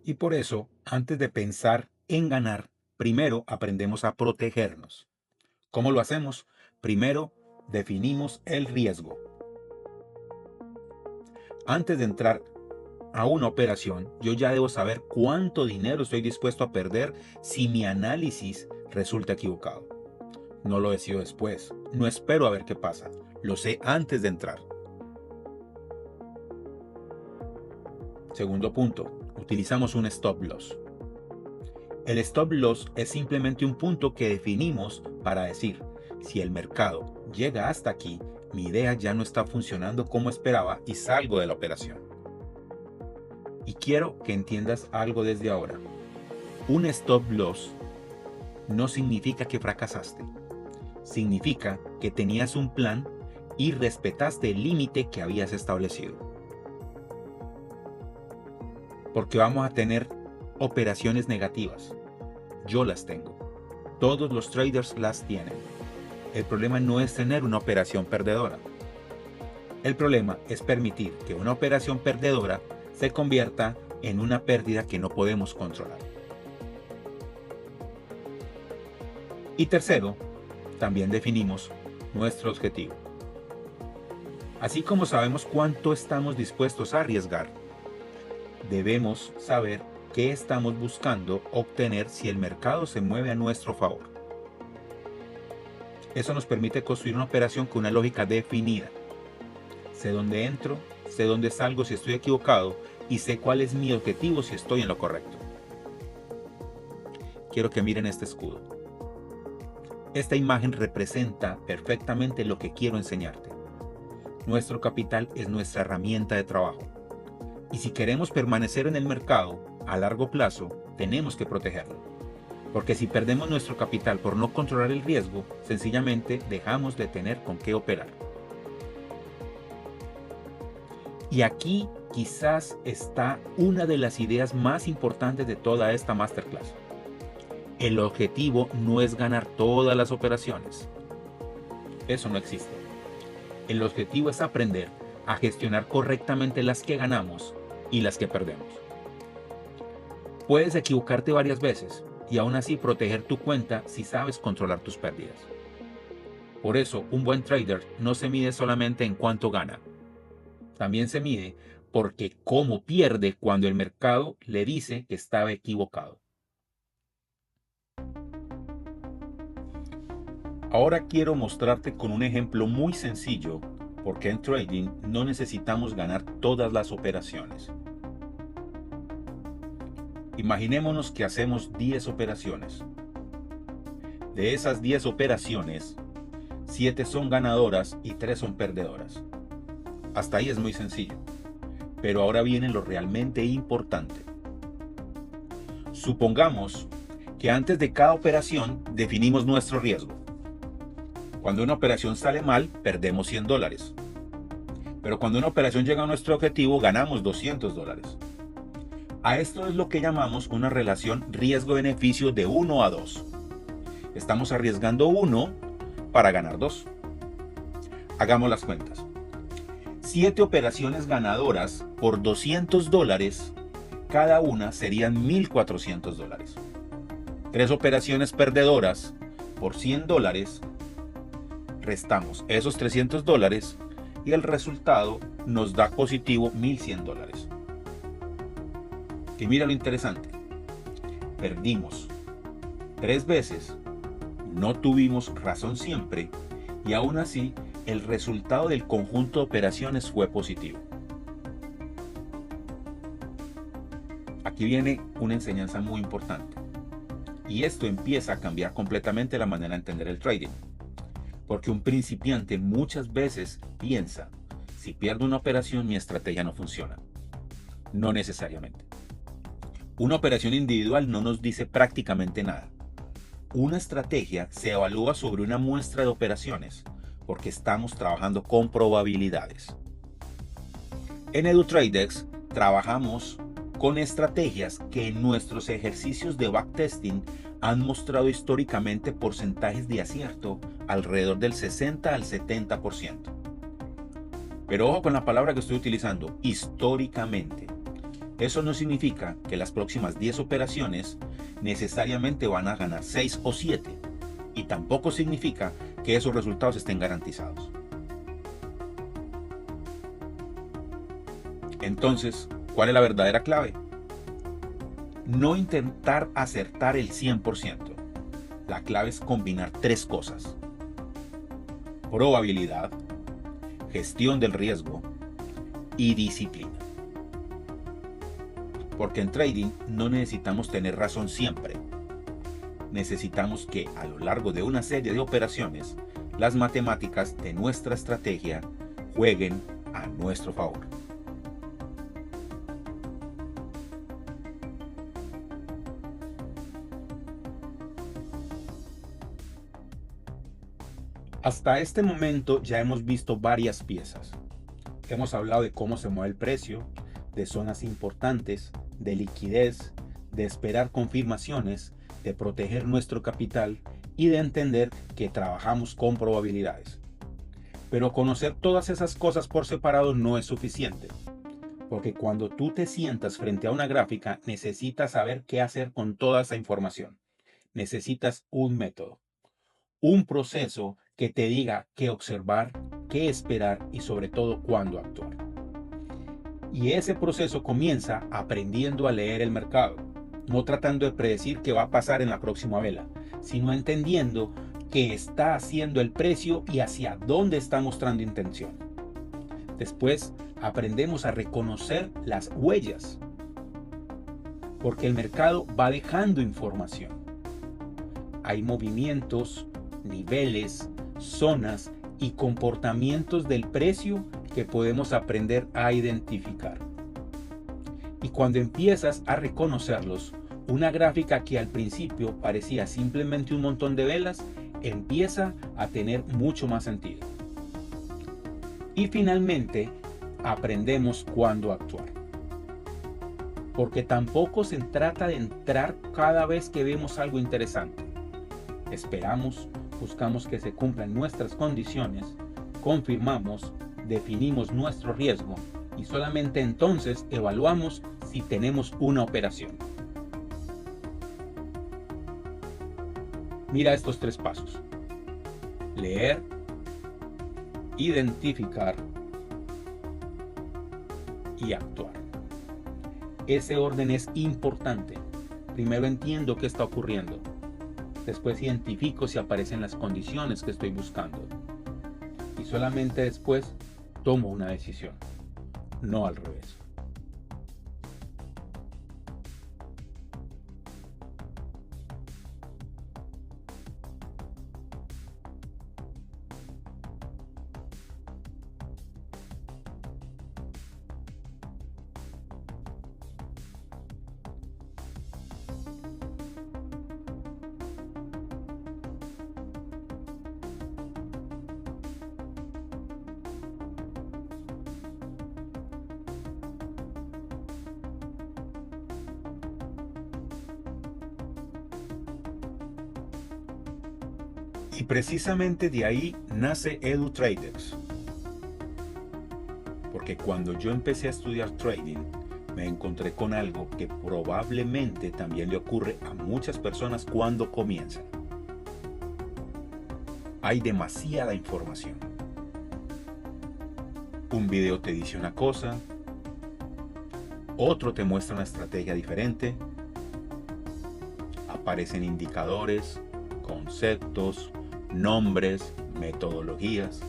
Y por eso, antes de pensar en ganar, primero aprendemos a protegernos. ¿Cómo lo hacemos? Primero, definimos el riesgo. Antes de entrar a una operación, yo ya debo saber cuánto dinero estoy dispuesto a perder si mi análisis resulta equivocado. No lo decido después. No espero a ver qué pasa. Lo sé antes de entrar. Segundo punto. Utilizamos un stop loss. El stop loss es simplemente un punto que definimos para decir, si el mercado llega hasta aquí, mi idea ya no está funcionando como esperaba y salgo de la operación. Y quiero que entiendas algo desde ahora. Un stop loss no significa que fracasaste. Significa que tenías un plan y respetaste el límite que habías establecido. Porque vamos a tener operaciones negativas. Yo las tengo. Todos los traders las tienen. El problema no es tener una operación perdedora. El problema es permitir que una operación perdedora se convierta en una pérdida que no podemos controlar. Y tercero, también definimos nuestro objetivo. Así como sabemos cuánto estamos dispuestos a arriesgar, debemos saber qué estamos buscando obtener si el mercado se mueve a nuestro favor. Eso nos permite construir una operación con una lógica definida. Sé dónde entro, sé dónde salgo si estoy equivocado y sé cuál es mi objetivo si estoy en lo correcto. Quiero que miren este escudo. Esta imagen representa perfectamente lo que quiero enseñarte. Nuestro capital es nuestra herramienta de trabajo. Y si queremos permanecer en el mercado a largo plazo, tenemos que protegerlo. Porque si perdemos nuestro capital por no controlar el riesgo, sencillamente dejamos de tener con qué operar. Y aquí quizás está una de las ideas más importantes de toda esta masterclass. El objetivo no es ganar todas las operaciones. Eso no existe. El objetivo es aprender a gestionar correctamente las que ganamos y las que perdemos. Puedes equivocarte varias veces y aún así proteger tu cuenta si sabes controlar tus pérdidas. Por eso, un buen trader no se mide solamente en cuánto gana. También se mide porque cómo pierde cuando el mercado le dice que estaba equivocado. Ahora quiero mostrarte con un ejemplo muy sencillo porque en trading no necesitamos ganar todas las operaciones. Imaginémonos que hacemos 10 operaciones. De esas 10 operaciones, 7 son ganadoras y 3 son perdedoras. Hasta ahí es muy sencillo. Pero ahora viene lo realmente importante. Supongamos que antes de cada operación definimos nuestro riesgo. Cuando una operación sale mal, perdemos $100. Pero cuando una operación llega a nuestro objetivo, ganamos $200. A esto es lo que llamamos una relación riesgo-beneficio de 1 a 2. Estamos arriesgando 1 para ganar 2. Hagamos las cuentas. 7 operaciones ganadoras por $200, cada una serían $1,400. 3 operaciones perdedoras por $100, restamos esos $300 y el resultado nos da positivo $1,100. Y mira lo interesante, perdimos 3 veces, no tuvimos razón siempre y aún así el resultado del conjunto de operaciones fue positivo. Aquí viene una enseñanza muy importante y esto empieza a cambiar completamente la manera de entender el trading. Porque un principiante muchas veces piensa, si pierdo una operación mi estrategia no funciona. No necesariamente. Una operación individual no nos dice prácticamente nada. Una estrategia se evalúa sobre una muestra de operaciones porque estamos trabajando con probabilidades. En EduTradex trabajamos con estrategias que en nuestros ejercicios de backtesting han mostrado históricamente porcentajes de acierto alrededor del 60 al 70%. Pero ojo con la palabra que estoy utilizando, históricamente. Eso no significa que las próximas 10 operaciones necesariamente van a ganar 6 o 7. Y tampoco significa que esos resultados estén garantizados. Entonces, ¿cuál es la verdadera clave? No intentar acertar el 100%, la clave es combinar tres cosas: probabilidad, gestión del riesgo y disciplina. Porque en trading no necesitamos tener razón siempre. Necesitamos que a lo largo de una serie de operaciones, las matemáticas de nuestra estrategia jueguen a nuestro favor. Hasta este momento ya hemos visto varias piezas. Hemos hablado de cómo se mueve el precio, de zonas importantes, de liquidez, de esperar confirmaciones, de proteger nuestro capital y de entender que trabajamos con probabilidades. Pero conocer todas esas cosas por separado no es suficiente, porque cuando tú te sientas frente a una gráfica necesitas saber qué hacer con toda esa información. Necesitas un método, un proceso que te diga qué observar, qué esperar y sobre todo cuándo actuar. Y ese proceso comienza aprendiendo a leer el mercado, no tratando de predecir qué va a pasar en la próxima vela, sino entendiendo qué está haciendo el precio y hacia dónde está mostrando intención. Después aprendemos a reconocer las huellas, porque el mercado va dejando información. Hay movimientos, niveles, zonas y comportamientos del precio que podemos aprender a identificar. Y cuando empiezas a reconocerlos, una gráfica que al principio parecía simplemente un montón de velas, empieza a tener mucho más sentido. Y finalmente, aprendemos cuándo actuar. Porque tampoco se trata de entrar cada vez que vemos algo interesante. Esperamos, buscamos que se cumplan nuestras condiciones, confirmamos, definimos nuestro riesgo y solamente entonces evaluamos si tenemos una operación. Mira estos tres pasos: leer, identificar y actuar. Ese orden es importante. Primero entiendo qué está ocurriendo. Después identifico si aparecen las condiciones que estoy buscando. Y solamente después tomo una decisión. No al revés. Y precisamente de ahí nace EduTraders. Porque cuando yo empecé a estudiar trading, me encontré con algo que probablemente también le ocurre a muchas personas cuando comienzan. Hay demasiada información. Un video te dice una cosa, otro te muestra una estrategia diferente, aparecen indicadores, conceptos, nombres, metodologías,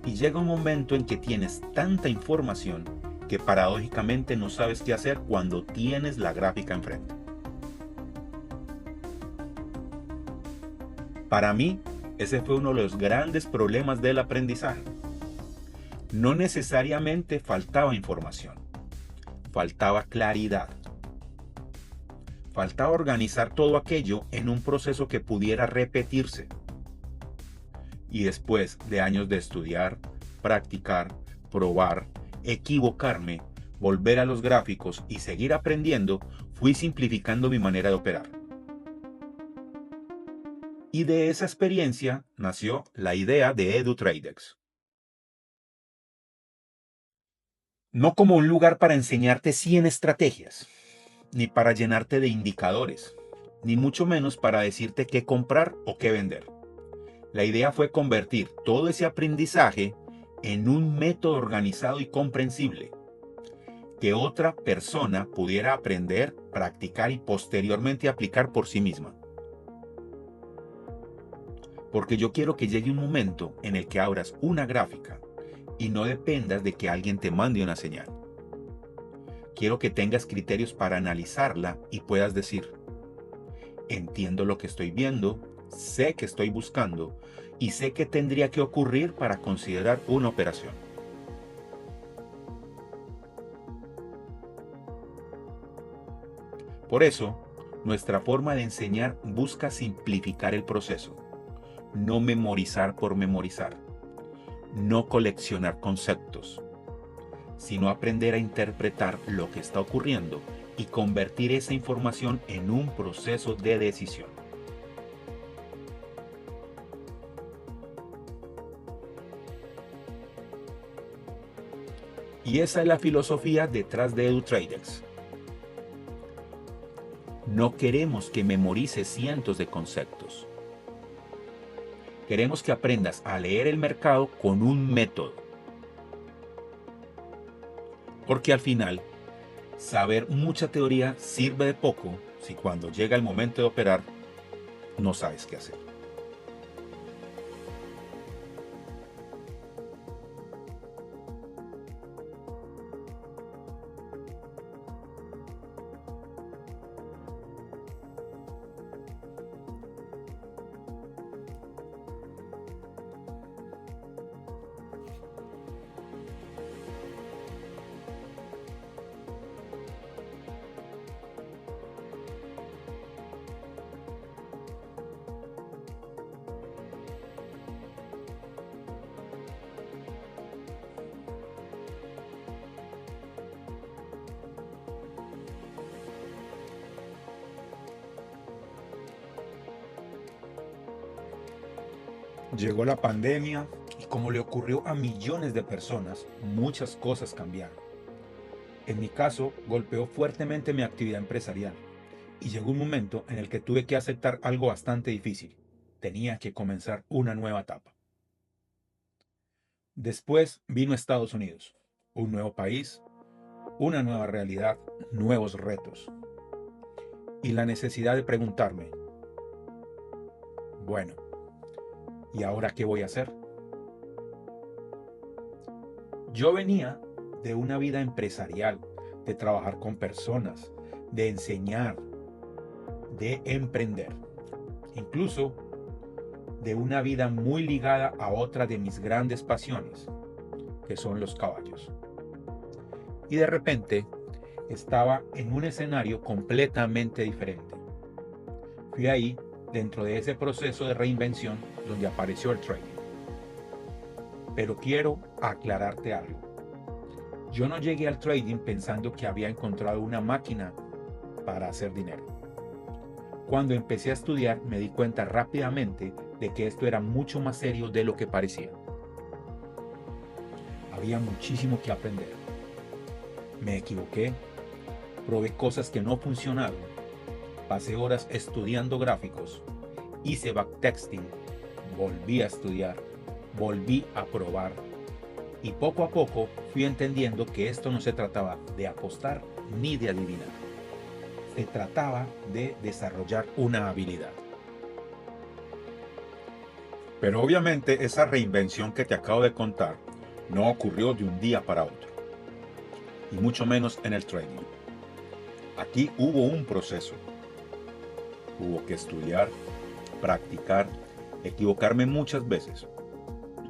y llega un momento en que tienes tanta información que paradójicamente no sabes qué hacer cuando tienes la gráfica enfrente. Para mí, ese fue uno de los grandes problemas del aprendizaje. No necesariamente faltaba información, faltaba claridad. Faltaba organizar todo aquello en un proceso que pudiera repetirse. Y después de años de estudiar, practicar, probar, equivocarme, volver a los gráficos y seguir aprendiendo, fui simplificando mi manera de operar. Y de esa experiencia nació la idea de EduTraders. No como un lugar para enseñarte 100 estrategias, ni para llenarte de indicadores, ni mucho menos para decirte qué comprar o qué vender. La idea fue convertir todo ese aprendizaje en un método organizado y comprensible, que otra persona pudiera aprender, practicar y posteriormente aplicar por sí misma. Porque yo quiero que llegue un momento en el que abras una gráfica y no dependas de que alguien te mande una señal. Quiero que tengas criterios para analizarla y puedas decir: entiendo lo que estoy viendo, sé que estoy buscando y sé que tendría que ocurrir para considerar una operación. Por eso, nuestra forma de enseñar busca simplificar el proceso, no memorizar por memorizar, no coleccionar conceptos, sino aprender a interpretar lo que está ocurriendo y convertir esa información en un proceso de decisión. Y esa es la filosofía detrás de EduTradex. No queremos que memorices cientos de conceptos. Queremos que aprendas a leer el mercado con un método. Porque al final, saber mucha teoría sirve de poco si cuando llega el momento de operar no sabes qué hacer. Llegó la pandemia y, como le ocurrió a millones de personas, muchas cosas cambiaron. En mi caso, golpeó fuertemente mi actividad empresarial y llegó un momento en el que tuve que aceptar algo bastante difícil. Tenía que comenzar una nueva etapa. Después vino Estados Unidos, un nuevo país, una nueva realidad, nuevos retos y la necesidad de preguntarme: bueno, ¿y ahora qué voy a hacer? Yo venía de una vida empresarial, de trabajar con personas, de enseñar, de emprender, incluso de una vida muy ligada a otra de mis grandes pasiones, que son los caballos. Y de repente estaba en un escenario completamente diferente. Fui ahí, dentro de ese proceso de reinvención, donde apareció el trading. Pero quiero aclararte algo. Yo no llegué al trading pensando que había encontrado una máquina para hacer dinero. Cuando empecé a estudiar me di cuenta rápidamente de que esto era mucho más serio de lo que parecía. Había muchísimo que aprender. Me equivoqué, probé cosas que no funcionaron, pasé horas estudiando gráficos, hice backtesting, volví a estudiar, volví a probar. Y poco a poco fui entendiendo que esto no se trataba de apostar ni de adivinar. Se trataba de desarrollar una habilidad. Pero obviamente esa reinvención que te acabo de contar no ocurrió de un día para otro. Y mucho menos en el trading. Aquí hubo un proceso. Hubo que estudiar, practicar, equivocarme muchas veces,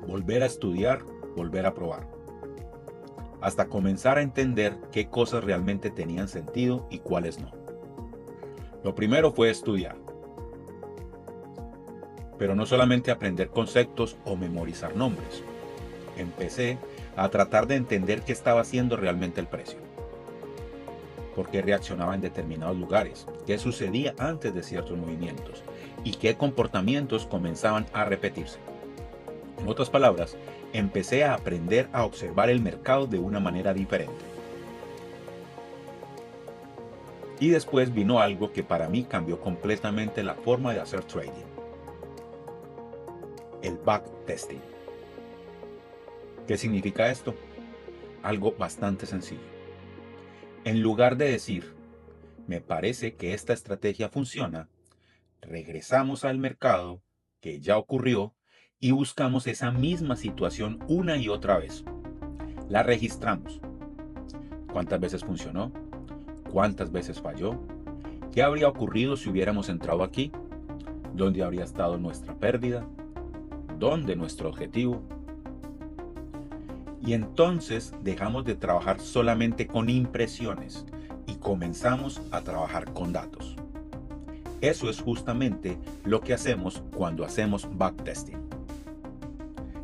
volver a estudiar, volver a probar, hasta comenzar a entender qué cosas realmente tenían sentido y cuáles no. Lo primero fue estudiar, pero no solamente aprender conceptos o memorizar nombres. Empecé a tratar de entender qué estaba haciendo realmente el precio, por qué reaccionaba en determinados lugares, qué sucedía antes de ciertos movimientos y qué comportamientos comenzaban a repetirse. En otras palabras, empecé a aprender a observar el mercado de una manera diferente. Y después vino algo que para mí cambió completamente la forma de hacer trading: el backtesting. ¿Qué significa esto? Algo bastante sencillo. En lugar de decir, me parece que esta estrategia funciona, regresamos al mercado, que ya ocurrió y buscamos esa misma situación una y otra vez. La registramos. ¿Cuántas veces funcionó? ¿Cuántas veces falló? ¿Qué habría ocurrido si hubiéramos entrado aquí? ¿Dónde habría estado nuestra pérdida? ¿Dónde nuestro objetivo? Y entonces dejamos de trabajar solamente con impresiones y comenzamos a trabajar con datos. Eso es justamente lo que hacemos cuando hacemos backtesting.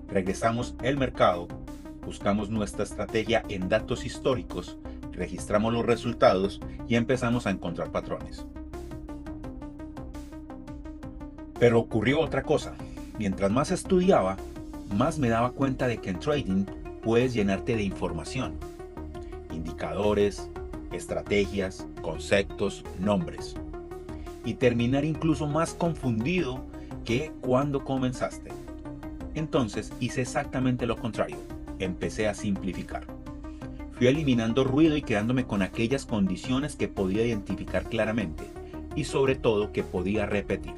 Regresamos el mercado, buscamos nuestra estrategia en datos históricos, registramos los resultados y empezamos a encontrar patrones. Pero ocurrió otra cosa. Mientras más estudiaba, más me daba cuenta de que en trading puedes llenarte de información, indicadores, estrategias, conceptos, nombres, y terminar incluso más confundido que cuando comenzaste. Entonces hice exactamente lo contrario, empecé a simplificar. Fui eliminando ruido y quedándome con aquellas condiciones que podía identificar claramente y sobre todo que podía repetir.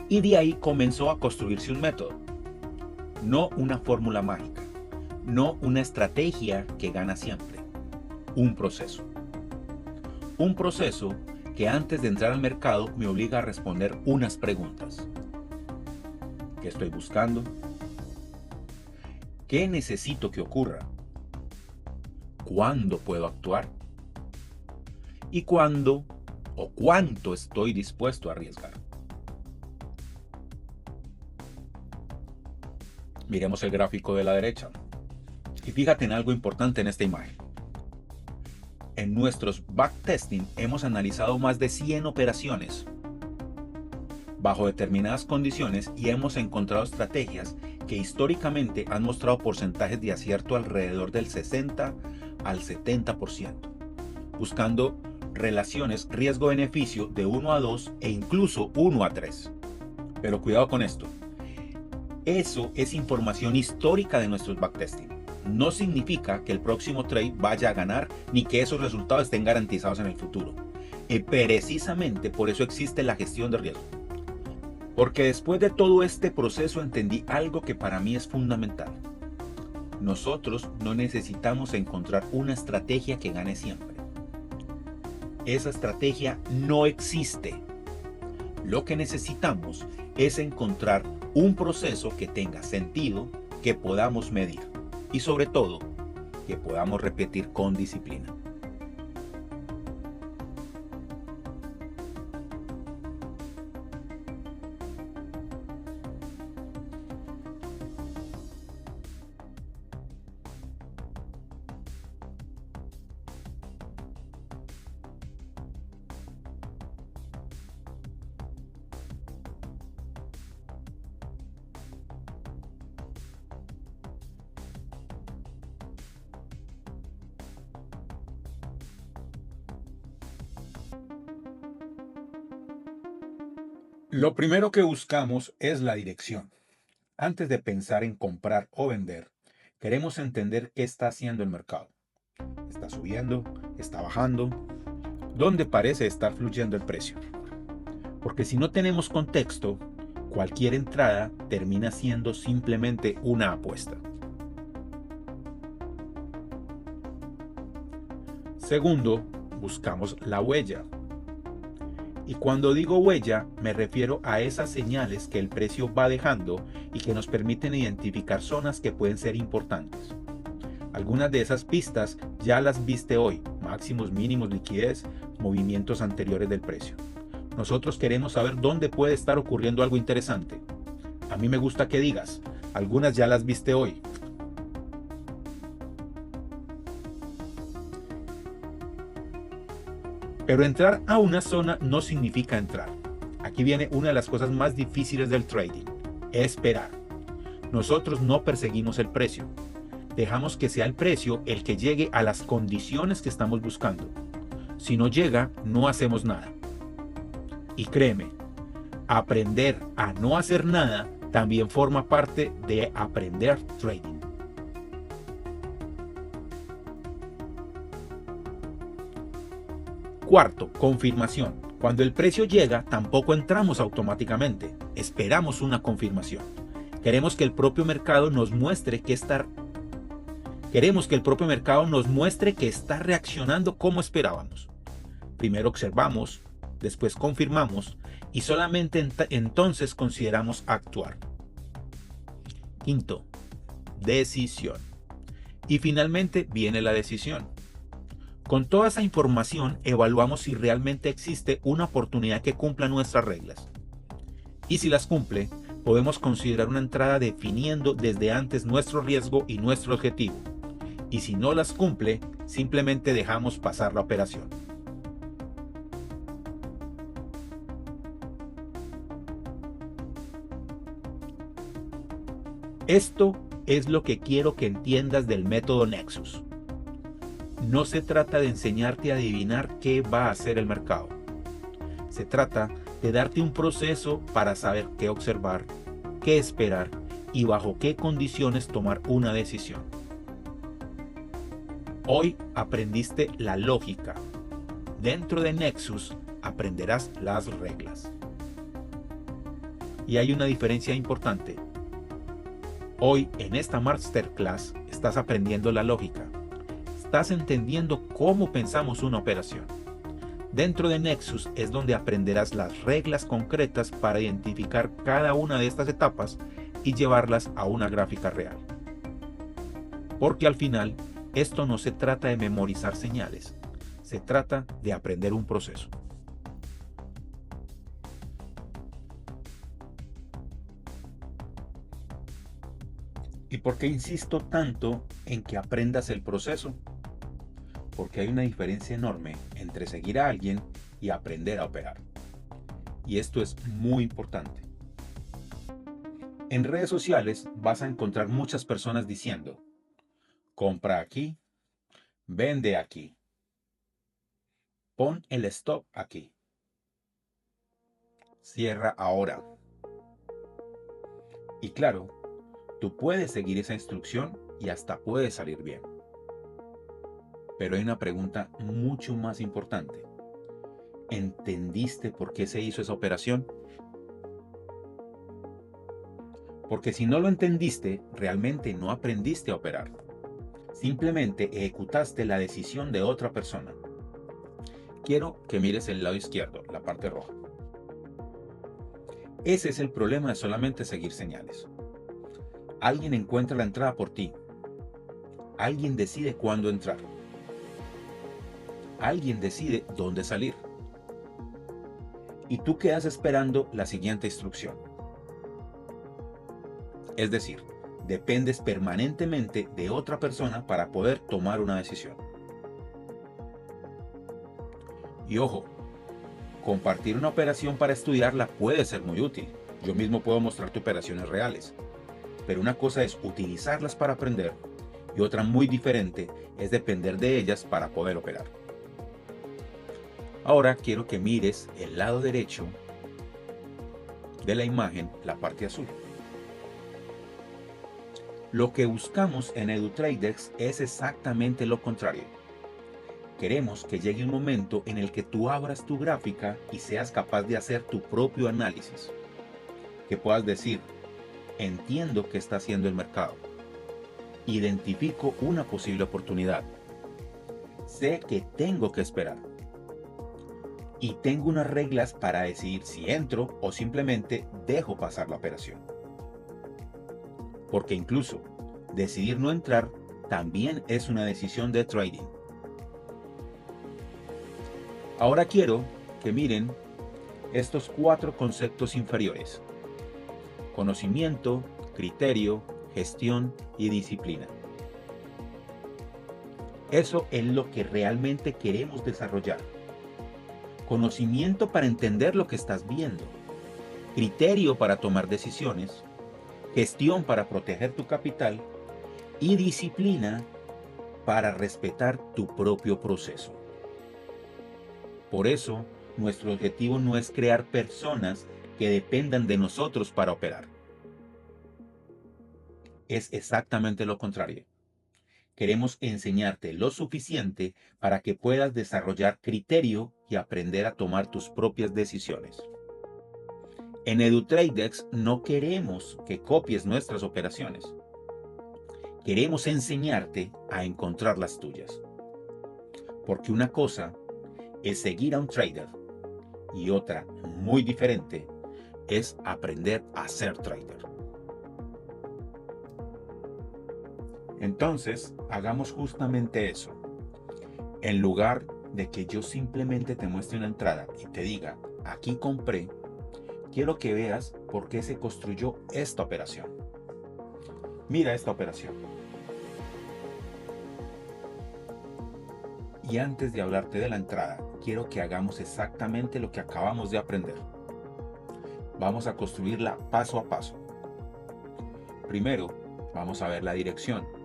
Y de ahí comenzó a construirse un método, no una fórmula mágica, no una estrategia que gana siempre, un proceso. Un proceso que antes de entrar al mercado me obliga a responder unas preguntas. ¿Qué estoy buscando? ¿Qué necesito que ocurra? ¿Cuándo puedo actuar? ¿Y cuándo o cuánto estoy dispuesto a arriesgar? Miremos el gráfico de la derecha. Y fíjate en algo importante en esta imagen. En nuestros backtesting hemos analizado más de 100 operaciones bajo determinadas condiciones y hemos encontrado estrategias que históricamente han mostrado porcentajes de acierto alrededor del 60 al 70%, buscando relaciones riesgo-beneficio de 1 a 2 e incluso 1 a 3. Pero cuidado con esto. Eso es información histórica de nuestros backtesting. No significa que el próximo trade vaya a ganar ni que esos resultados estén garantizados en el futuro. Precisamente por eso existe la gestión de riesgo. Porque después de todo este proceso entendí algo que para mí es fundamental. Nosotros no necesitamos encontrar una estrategia que gane siempre. Esa estrategia no existe. Lo que necesitamos es encontrar un proceso que tenga sentido, que podamos medir y sobre todo que podamos repetir con disciplina. Lo primero que buscamos es la dirección. Antes de pensar en comprar o vender, queremos entender qué está haciendo el mercado. ¿Está subiendo? ¿Está bajando? ¿Dónde parece estar fluyendo el precio? Porque si no tenemos contexto, cualquier entrada termina siendo simplemente una apuesta. Segundo, buscamos la huella. Y cuando digo huella, me refiero a esas señales que el precio va dejando y que nos permiten identificar zonas que pueden ser importantes. Algunas de esas pistas ya las viste hoy: máximos, mínimos, liquidez, movimientos anteriores del precio. Nosotros queremos saber dónde puede estar ocurriendo algo interesante. A mí me gusta que digas, algunas ya las viste hoy. Pero entrar a una zona no significa entrar. Aquí viene una de las cosas más difíciles del trading: esperar. Nosotros no perseguimos el precio. Dejamos que sea el precio el que llegue a las condiciones que estamos buscando. Si no llega, no hacemos nada. Y créeme, aprender a no hacer nada también forma parte de aprender trading. Cuarto, confirmación. Cuando el precio llega, tampoco entramos automáticamente, esperamos una confirmación. Queremos que el propio mercado nos muestre que está reaccionando como esperábamos. Primero observamos, después confirmamos y solamente entonces consideramos actuar. Quinto, decisión. Y finalmente viene la decisión. Con toda esa información evaluamos si realmente existe una oportunidad que cumpla nuestras reglas. Y si las cumple, podemos considerar una entrada definiendo desde antes nuestro riesgo y nuestro objetivo. Y si no las cumple, simplemente dejamos pasar la operación. Esto es lo que quiero que entiendas del método Nexus. No se trata de enseñarte a adivinar qué va a hacer el mercado. Se trata de darte un proceso para saber qué observar, qué esperar y bajo qué condiciones tomar una decisión. Hoy aprendiste la lógica. Dentro de Nexus aprenderás las reglas. Y hay una diferencia importante. Hoy en esta masterclass estás aprendiendo la lógica. Estás entendiendo cómo pensamos una operación. Dentro de Nexus es donde aprenderás las reglas concretas para identificar cada una de estas etapas y llevarlas a una gráfica real. Porque al final, esto no se trata de memorizar señales, se trata de aprender un proceso. ¿Y por qué insisto tanto en que aprendas el proceso? Porque hay una diferencia enorme entre seguir a alguien y aprender a operar. Y esto es muy importante. En redes sociales vas a encontrar muchas personas diciendo, compra aquí, vende aquí, pon el stop aquí, cierra ahora. Y claro, tú puedes seguir esa instrucción y hasta puede salir bien. Pero hay una pregunta mucho más importante. ¿Entendiste por qué se hizo esa operación? Porque si no lo entendiste, realmente no aprendiste a operar. Simplemente ejecutaste la decisión de otra persona. Quiero que mires el lado izquierdo, la parte roja. Ese es el problema de solamente seguir señales. Alguien encuentra la entrada por ti. Alguien decide cuándo entrar. Alguien decide dónde salir. Y tú quedas esperando la siguiente instrucción. Es decir, dependes permanentemente de otra persona para poder tomar una decisión. Y ojo, compartir una operación para estudiarla puede ser muy útil. Yo mismo puedo mostrarte operaciones reales. Pero una cosa es utilizarlas para aprender y otra muy diferente es depender de ellas para poder operar. Ahora quiero que mires el lado derecho de la imagen, la parte azul. Lo que buscamos en EduTradex es exactamente lo contrario. Queremos que llegue un momento en el que tú abras tu gráfica y seas capaz de hacer tu propio análisis. Que puedas decir, entiendo qué está haciendo el mercado. Identifico una posible oportunidad. Sé que tengo que esperar. Y tengo unas reglas para decidir si entro o simplemente dejo pasar la operación. Porque incluso decidir no entrar también es una decisión de trading. Ahora quiero que miren estos 4 conceptos inferiores: conocimiento, criterio, gestión y disciplina. Eso es lo que realmente queremos desarrollar. Conocimiento para entender lo que estás viendo, criterio para tomar decisiones, gestión para proteger tu capital y disciplina para respetar tu propio proceso. Por eso, nuestro objetivo no es crear personas que dependan de nosotros para operar. Es exactamente lo contrario. Queremos enseñarte lo suficiente para que puedas desarrollar criterio y aprender a tomar tus propias decisiones. En EduTradex no queremos que copies nuestras operaciones. Queremos enseñarte a encontrar las tuyas. Porque una cosa es seguir a un trader y otra, muy diferente, es aprender a ser trader. Entonces, hagamos justamente eso. En lugar de que yo simplemente te muestre una entrada y te diga, aquí compré, quiero que veas por qué se construyó esta operación. Mira esta operación. Y antes de hablarte de la entrada, quiero que hagamos exactamente lo que acabamos de aprender. Vamos a construirla paso a paso. Primero, vamos a ver la dirección.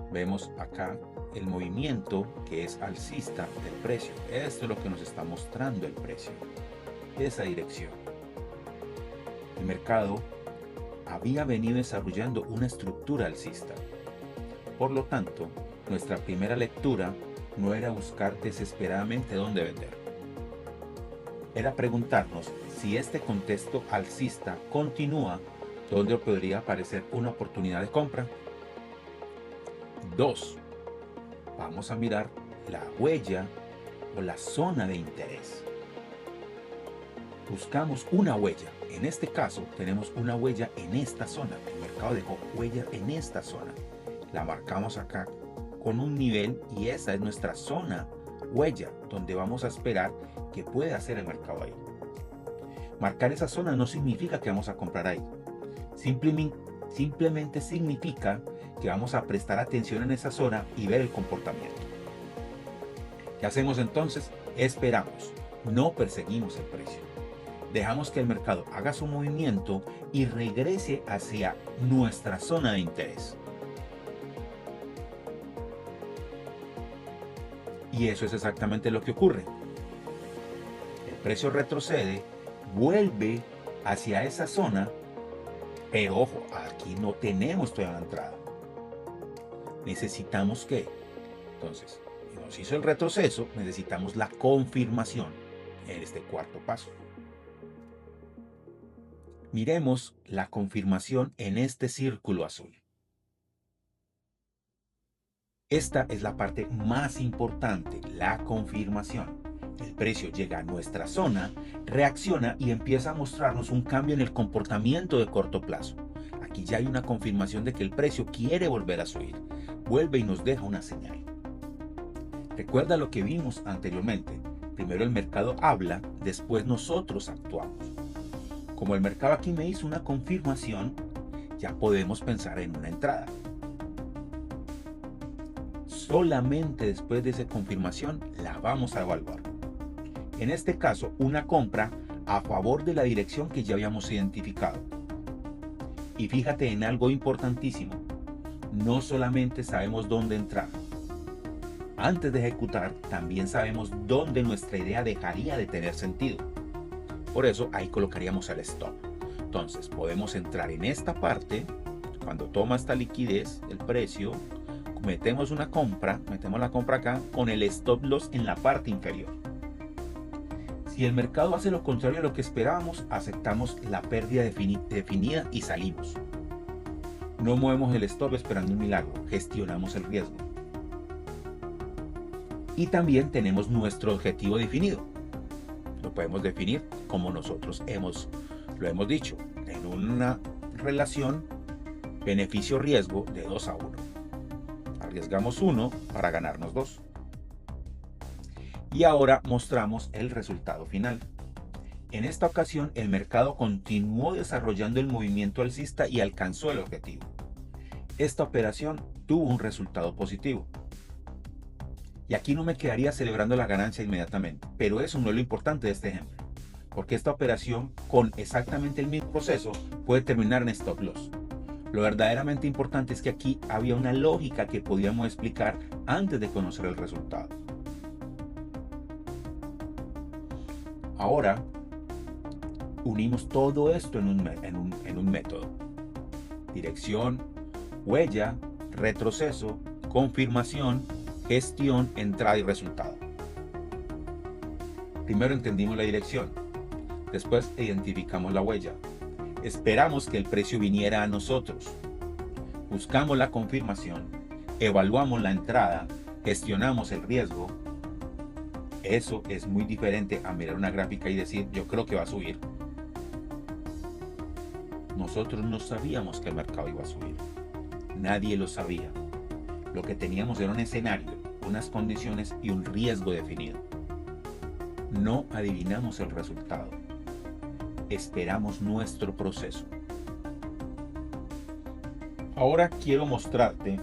Vemos acá el movimiento que es alcista del precio. Esto es lo que nos está mostrando el precio. Esa dirección. El mercado había venido desarrollando una estructura alcista. Por lo tanto, nuestra primera lectura no era buscar desesperadamente dónde vender. Era preguntarnos si este contexto alcista continúa, dónde podría aparecer una oportunidad de compra. 2. Vamos a mirar la huella o la zona de interés. Buscamos una huella. En este caso tenemos una huella en esta zona. El mercado dejó huella en esta zona. La marcamos acá con un nivel y esa es nuestra zona huella donde vamos a esperar que pueda hacer el mercado ahí. Marcar esa zona no significa que vamos a comprar ahí. Simplemente significa que vamos a prestar atención en esa zona y ver el comportamiento. ¿Qué hacemos entonces? Esperamos, no perseguimos el precio. Dejamos que el mercado haga su movimiento y regrese hacia nuestra zona de interés. Y eso es exactamente lo que ocurre. El precio retrocede, vuelve hacia esa zona, pero ojo, aquí no tenemos todavía la entrada. Necesitamos que, entonces, nos hizo el retroceso, necesitamos la confirmación en este cuarto paso. Miremos la confirmación en este círculo azul. Esta es la parte más importante, la confirmación. El precio llega a nuestra zona, reacciona y empieza a mostrarnos un cambio en el comportamiento de corto plazo. Aquí ya hay una confirmación de que el precio quiere volver a subir. Vuelve y nos deja una señal. Recuerda lo que vimos anteriormente. Primero el mercado habla, después nosotros actuamos. Como el mercado aquí me hizo una confirmación, ya podemos pensar en una entrada. Solamente después de esa confirmación la vamos a evaluar. En este caso, una compra a favor de la dirección que ya habíamos identificado. Y fíjate en algo importantísimo. No solamente sabemos dónde entrar. Antes de ejecutar, también sabemos dónde nuestra idea dejaría de tener sentido. Por eso ahí colocaríamos el stop. Entonces podemos entrar en esta parte, cuando toma esta liquidez, el precio, metemos una compra, metemos la compra acá con el stop loss en la parte inferior. Si el mercado hace lo contrario a lo que esperábamos, aceptamos la pérdida definida y salimos. No movemos el stop esperando un milagro, gestionamos el riesgo. Y también tenemos nuestro objetivo definido. Lo podemos definir como nosotros lo hemos dicho, en una relación beneficio-riesgo de 2 a 1. Arriesgamos 1 para ganarnos 2. Y ahora mostramos el resultado final. En esta ocasión el mercado continuó desarrollando el movimiento alcista y alcanzó el objetivo. Esta operación tuvo un resultado positivo. Y aquí no me quedaría celebrando la ganancia inmediatamente, pero eso no es lo importante de este ejemplo, porque esta operación con exactamente el mismo proceso puede terminar en stop loss. Lo verdaderamente importante es que aquí había una lógica que podíamos explicar antes de conocer el resultado. Ahora unimos todo esto en un método. Dirección, huella, retroceso confirmación, gestión, entrada y resultado. Primero entendimos la dirección, después identificamos la huella, esperamos que el precio viniera a nosotros, buscamos la confirmación, evaluamos la entrada, gestionamos el riesgo. Eso es muy diferente a mirar una gráfica y decir, yo creo que va a subir. Nosotros no sabíamos que el mercado iba a subir. Nadie lo sabía. Lo que teníamos era un escenario, unas condiciones y un riesgo definido. No adivinamos el resultado. Esperamos nuestro proceso. Ahora quiero mostrarte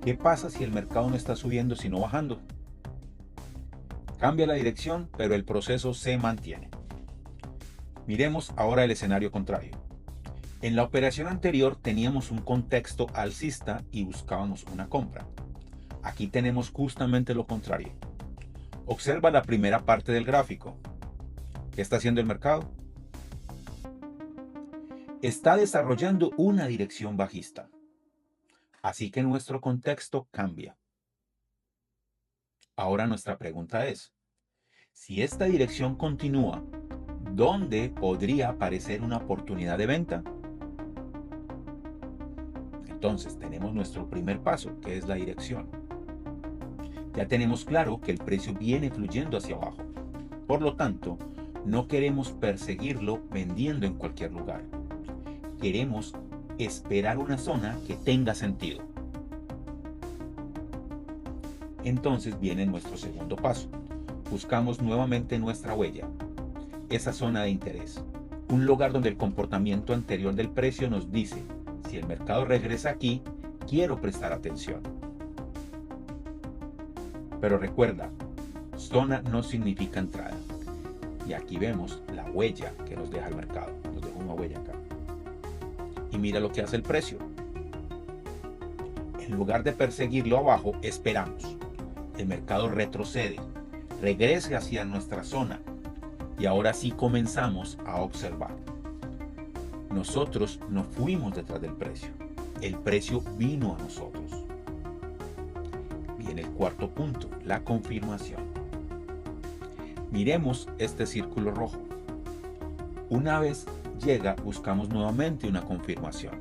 qué pasa si el mercado no está subiendo sino bajando. Cambia la dirección, pero el proceso se mantiene. Miremos ahora el escenario contrario. En la operación anterior teníamos un contexto alcista y buscábamos una compra. Aquí tenemos justamente lo contrario. Observa la primera parte del gráfico. ¿Qué está haciendo el mercado? Está desarrollando una dirección bajista. Así que nuestro contexto cambia. Ahora nuestra pregunta es, si esta dirección continúa, ¿dónde podría aparecer una oportunidad de venta? Entonces tenemos nuestro primer paso, que es la dirección. Ya tenemos claro que el precio viene fluyendo hacia abajo. Por lo tanto, no queremos perseguirlo vendiendo en cualquier lugar. Queremos esperar una zona que tenga sentido. Entonces viene nuestro segundo paso. Buscamos nuevamente nuestra huella, esa zona de interés. Un lugar donde el comportamiento anterior del precio nos dice, si el mercado regresa aquí, quiero prestar atención. Pero recuerda, zona no significa entrada. Y aquí vemos la huella que nos deja el mercado. Nos deja una huella acá. Y mira lo que hace el precio. En lugar de perseguirlo abajo, esperamos. El mercado retrocede, regrese hacia nuestra zona. Y ahora sí comenzamos a observar. Nosotros no fuimos detrás del precio. El precio vino a nosotros. Viene el cuarto punto, la confirmación. Miremos este círculo rojo. Una vez llega, buscamos nuevamente una confirmación.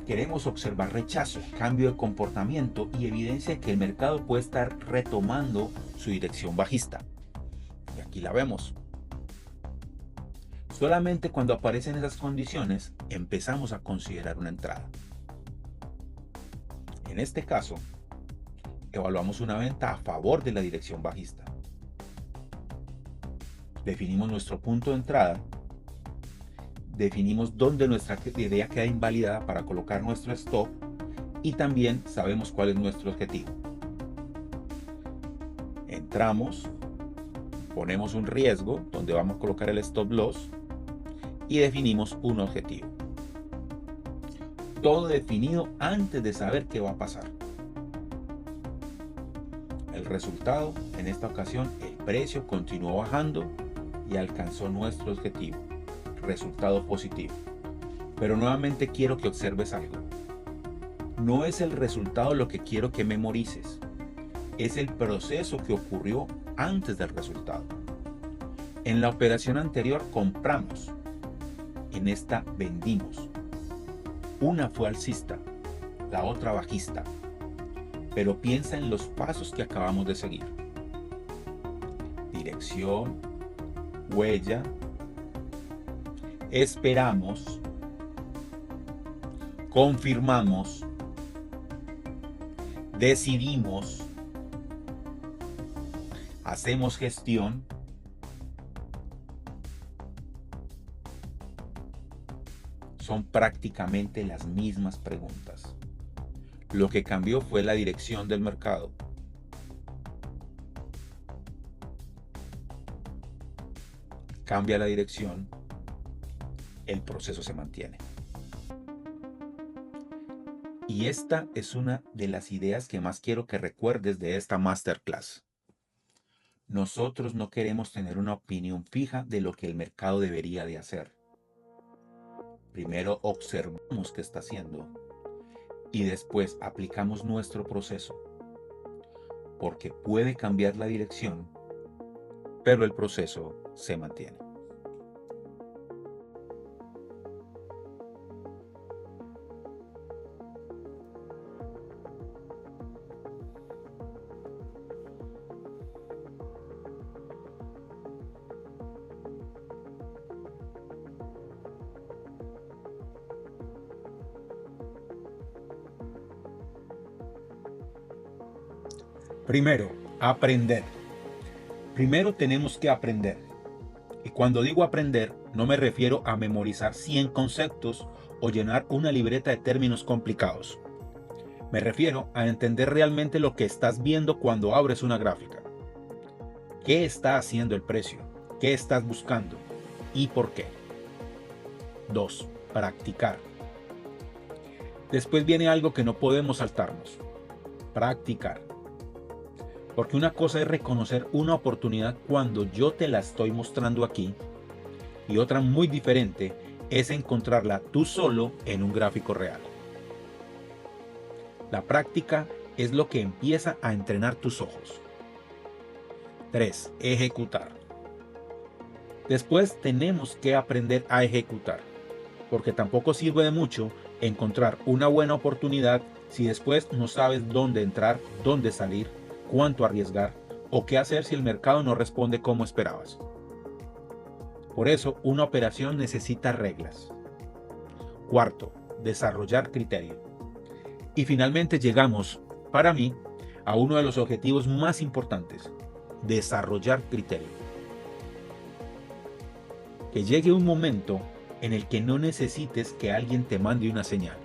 Queremos observar rechazo, cambio de comportamiento y evidencia de que el mercado puede estar retomando su dirección bajista. Y aquí la vemos. Solamente cuando aparecen esas condiciones empezamos a considerar una entrada. En este caso, evaluamos una venta a favor de la dirección bajista. Definimos nuestro punto de entrada. Definimos dónde nuestra idea queda invalidada para colocar nuestro stop y también sabemos cuál es nuestro objetivo. Entramos, ponemos un riesgo donde vamos a colocar el stop loss y definimos un objetivo. Todo definido antes de saber qué va a pasar. El resultado, en esta ocasión, el precio continuó bajando y alcanzó nuestro objetivo. Resultado positivo. Pero nuevamente quiero que observes algo. No es el resultado lo que quiero que memorices. Es el proceso que ocurrió antes del resultado. En la operación anterior compramos. En esta vendimos. Una fue alcista, la otra bajista. Pero piensa en los pasos que acabamos de seguir. Dirección, huella, esperamos, confirmamos, decidimos, hacemos gestión, son prácticamente las mismas preguntas. Lo que cambió fue la dirección del mercado. Cambia la dirección, el proceso se mantiene. Y esta es una de las ideas que más quiero que recuerdes de esta masterclass. Nosotros no queremos tener una opinión fija de lo que el mercado debería de hacer. Primero observamos qué está haciendo y después aplicamos nuestro proceso, porque puede cambiar la dirección, pero el proceso se mantiene. Primero, aprender. Primero tenemos que aprender. Y cuando digo aprender, no me refiero a memorizar 100 conceptos o llenar una libreta de términos complicados. Me refiero a entender realmente lo que estás viendo cuando abres una gráfica. ¿Qué está haciendo el precio? ¿Qué estás buscando? ¿Y por qué? 2. Practicar. Después viene algo que no podemos saltarnos. Practicar. Porque una cosa es reconocer una oportunidad cuando yo te la estoy mostrando aquí, y otra muy diferente es encontrarla tú solo en un gráfico real. La práctica es lo que empieza a entrenar tus ojos. 3. Ejecutar. Después tenemos que aprender a ejecutar, porque tampoco sirve de mucho encontrar una buena oportunidad si después no sabes dónde entrar, dónde salir, cuánto arriesgar o qué hacer si el mercado no responde como esperabas. Por eso, una operación necesita reglas. 4. Desarrollar criterio. Y finalmente llegamos, para mí, a uno de los objetivos más importantes: desarrollar criterio. Que llegue un momento en el que no necesites que alguien te mande una señal.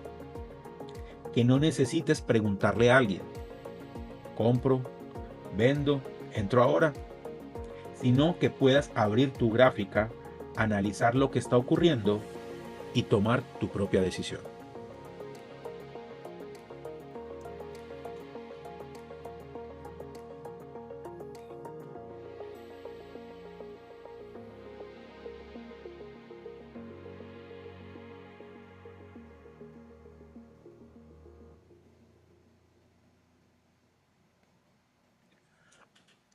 Que no necesites preguntarle a alguien: compro, vendo, entro ahora, sino que puedas abrir tu gráfica, analizar lo que está ocurriendo y tomar tu propia decisión.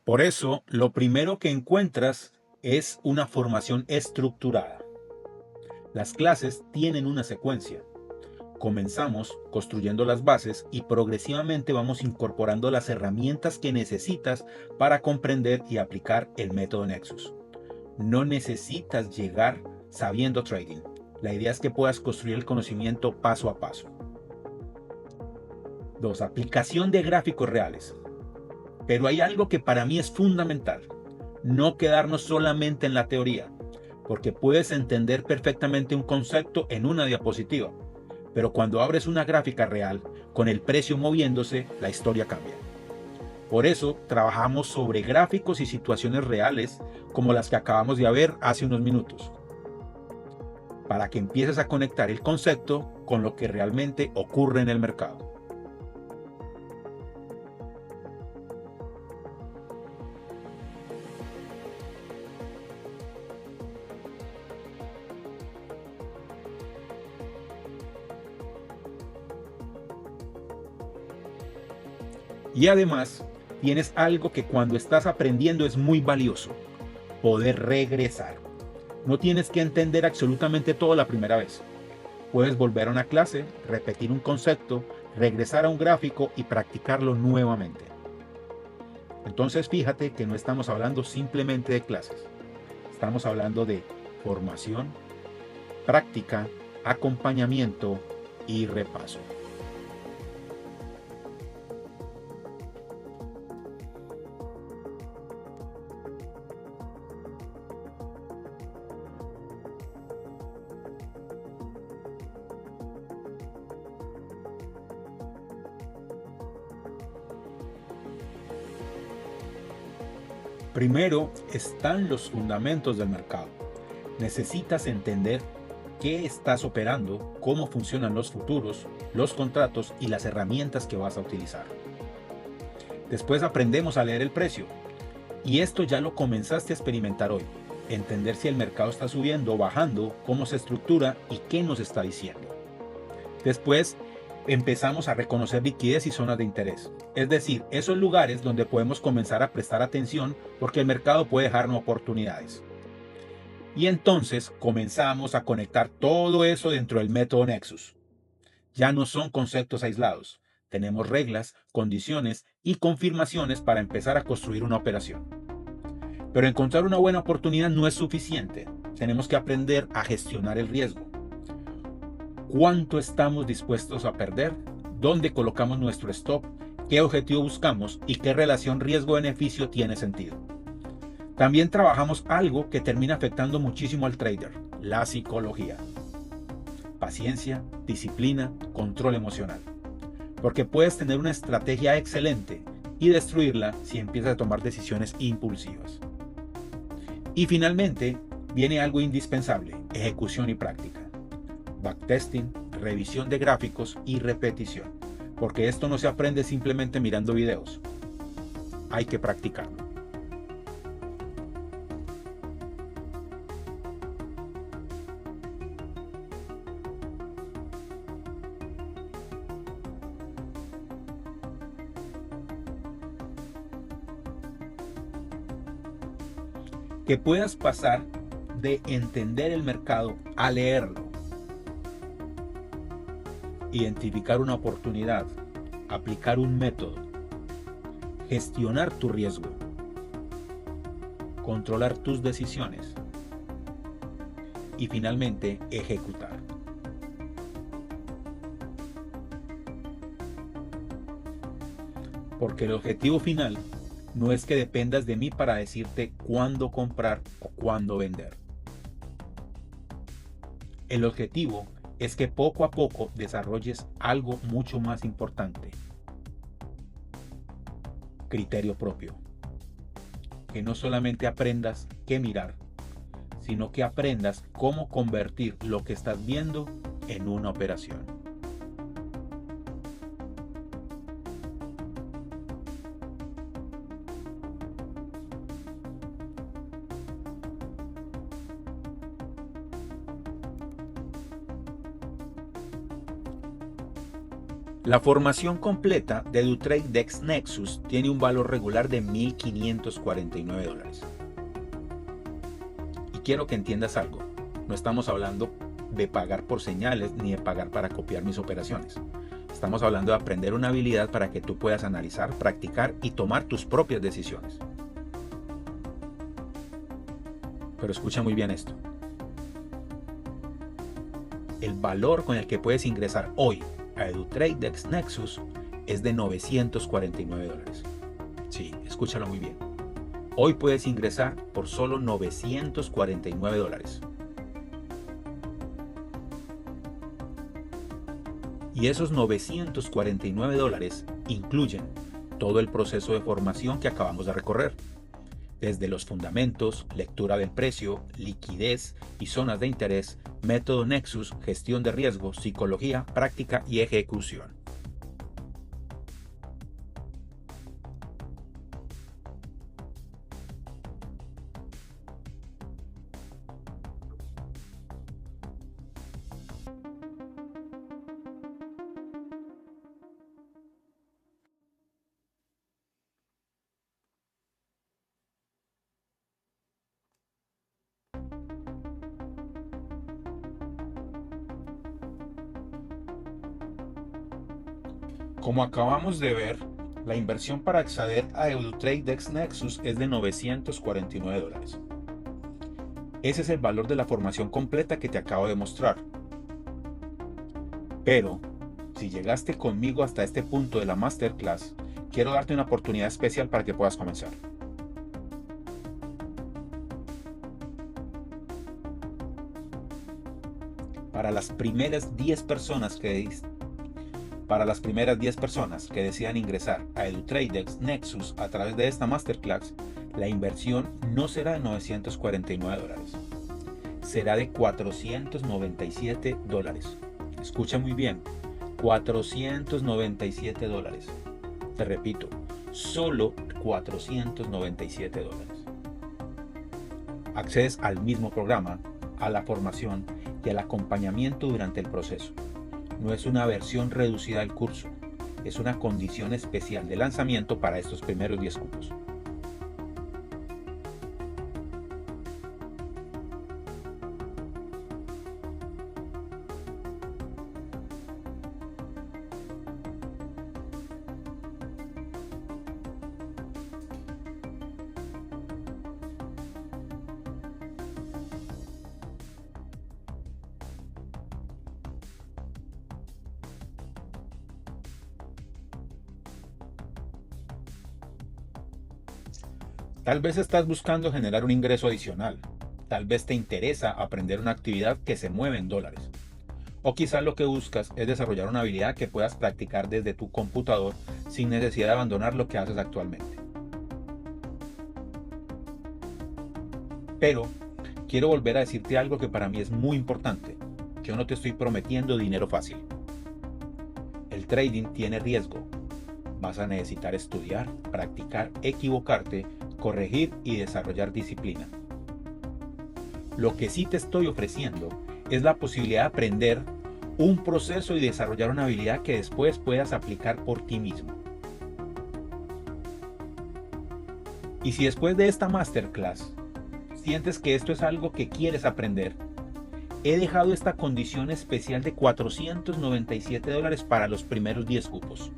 Por eso, lo primero que encuentras es una formación estructurada. Las clases tienen una secuencia. Comenzamos construyendo las bases y progresivamente vamos incorporando las herramientas que necesitas para comprender y aplicar el método Nexus. No necesitas llegar sabiendo trading. La idea es que puedas construir el conocimiento paso a paso. 2. Aplicación de gráficos reales. Pero hay algo que para mí es fundamental: no quedarnos solamente en la teoría, porque puedes entender perfectamente un concepto en una diapositiva, pero cuando abres una gráfica real, con el precio moviéndose, la historia cambia. Por eso trabajamos sobre gráficos y situaciones reales como las que acabamos de ver hace unos minutos, para que empieces a conectar el concepto con lo que realmente ocurre en el mercado. Y además, tienes algo que cuando estás aprendiendo es muy valioso: poder regresar. No tienes que entender absolutamente todo la primera vez. Puedes volver a una clase, repetir un concepto, regresar a un gráfico y practicarlo nuevamente. Entonces fíjate que no estamos hablando simplemente de clases. Estamos hablando de formación, práctica, acompañamiento y repaso. Primero están los fundamentos del mercado. Necesitas entender qué estás operando, cómo funcionan los futuros, los contratos y las herramientas que vas a utilizar. Después aprendemos a leer el precio. Y esto ya lo comenzaste a experimentar hoy. entender si el mercado está subiendo o bajando, cómo se estructura y qué nos está diciendo. Después, empezamos a reconocer liquidez y zonas de interés, es decir, esos lugares donde podemos comenzar a prestar atención porque el mercado puede dejarnos oportunidades. Y entonces comenzamos a conectar todo eso dentro del método Nexus. Ya no son conceptos aislados, tenemos reglas, condiciones y confirmaciones para empezar a construir una operación. Pero encontrar una buena oportunidad no es suficiente, tenemos que aprender a gestionar el riesgo. ¿Cuánto estamos dispuestos a perder? ¿Dónde colocamos nuestro stop? ¿Qué objetivo buscamos? ¿Y qué relación riesgo-beneficio tiene sentido? También trabajamos algo que termina afectando muchísimo al trader, la psicología. Paciencia, disciplina, control emocional. Porque puedes tener una estrategia excelente y destruirla si empiezas a tomar decisiones impulsivas. Y finalmente, viene algo indispensable, ejecución y práctica. Backtesting, revisión de gráficos y repetición. Porque esto no se aprende simplemente mirando videos. Hay que practicarlo. Que puedas pasar de entender el mercado a leerlo, identificar una oportunidad, aplicar un método, gestionar tu riesgo, controlar tus decisiones y finalmente ejecutar. Porque el objetivo final no es que dependas de mí para decirte cuándo comprar o cuándo vender. El objetivo es que poco a poco desarrolles algo mucho más importante. Criterio propio. Que no solamente aprendas qué mirar, sino que aprendas cómo convertir lo que estás viendo en una operación. La formación completa de EduTradex Nexus tiene un valor regular de $1,549. Y quiero que entiendas algo, no estamos hablando de pagar por señales ni de pagar para copiar mis operaciones. Estamos hablando de aprender una habilidad para que tú puedas analizar, practicar y tomar tus propias decisiones. Pero escucha muy bien esto. El valor con el que puedes ingresar hoy a EduTradex Nexus es de $949. Sí, escúchalo muy bien. Hoy puedes ingresar por solo $949. Y esos $949 incluyen todo el proceso de formación que acabamos de recorrer. Desde los fundamentos, lectura del precio, liquidez y zonas de interés, método Nexus, gestión de riesgo, psicología, práctica y ejecución. Como acabamos de ver, la inversión para acceder a EduTradex Nexus es de $949. Ese es el valor de la formación completa que te acabo de mostrar. Pero, si llegaste conmigo hasta este punto de la Masterclass, quiero darte una oportunidad especial para que puedas comenzar. Para las primeras 10 personas que decidan ingresar a EduTradex Nexus a través de esta Masterclass, la inversión no será de $949, será de $497. Escucha muy bien, $497. Te repito, solo $497. Accedes al mismo programa, a la formación y al acompañamiento durante el proceso. No es una versión reducida del curso, es una condición especial de lanzamiento para estos primeros 10 cupos. Tal vez estás buscando generar un ingreso adicional. Tal vez te interesa aprender una actividad que se mueve en dólares. O quizás lo que buscas es desarrollar una habilidad que puedas practicar desde tu computador sin necesidad de abandonar lo que haces actualmente. Pero quiero volver a decirte algo que para mí es muy importante. Yo no te estoy prometiendo dinero fácil. El trading tiene riesgo. Vas a necesitar estudiar, practicar, equivocarte, corregir y desarrollar disciplina. Lo que sí te estoy ofreciendo es la posibilidad de aprender un proceso y desarrollar una habilidad que después puedas aplicar por ti mismo. Y si después de esta masterclass sientes que esto es algo que quieres aprender, he dejado esta condición especial de $497 para los primeros 10 cupos.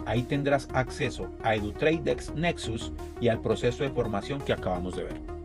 Ahí tendrás acceso a EduTradex Nexus y al proceso de formación que acabamos de ver.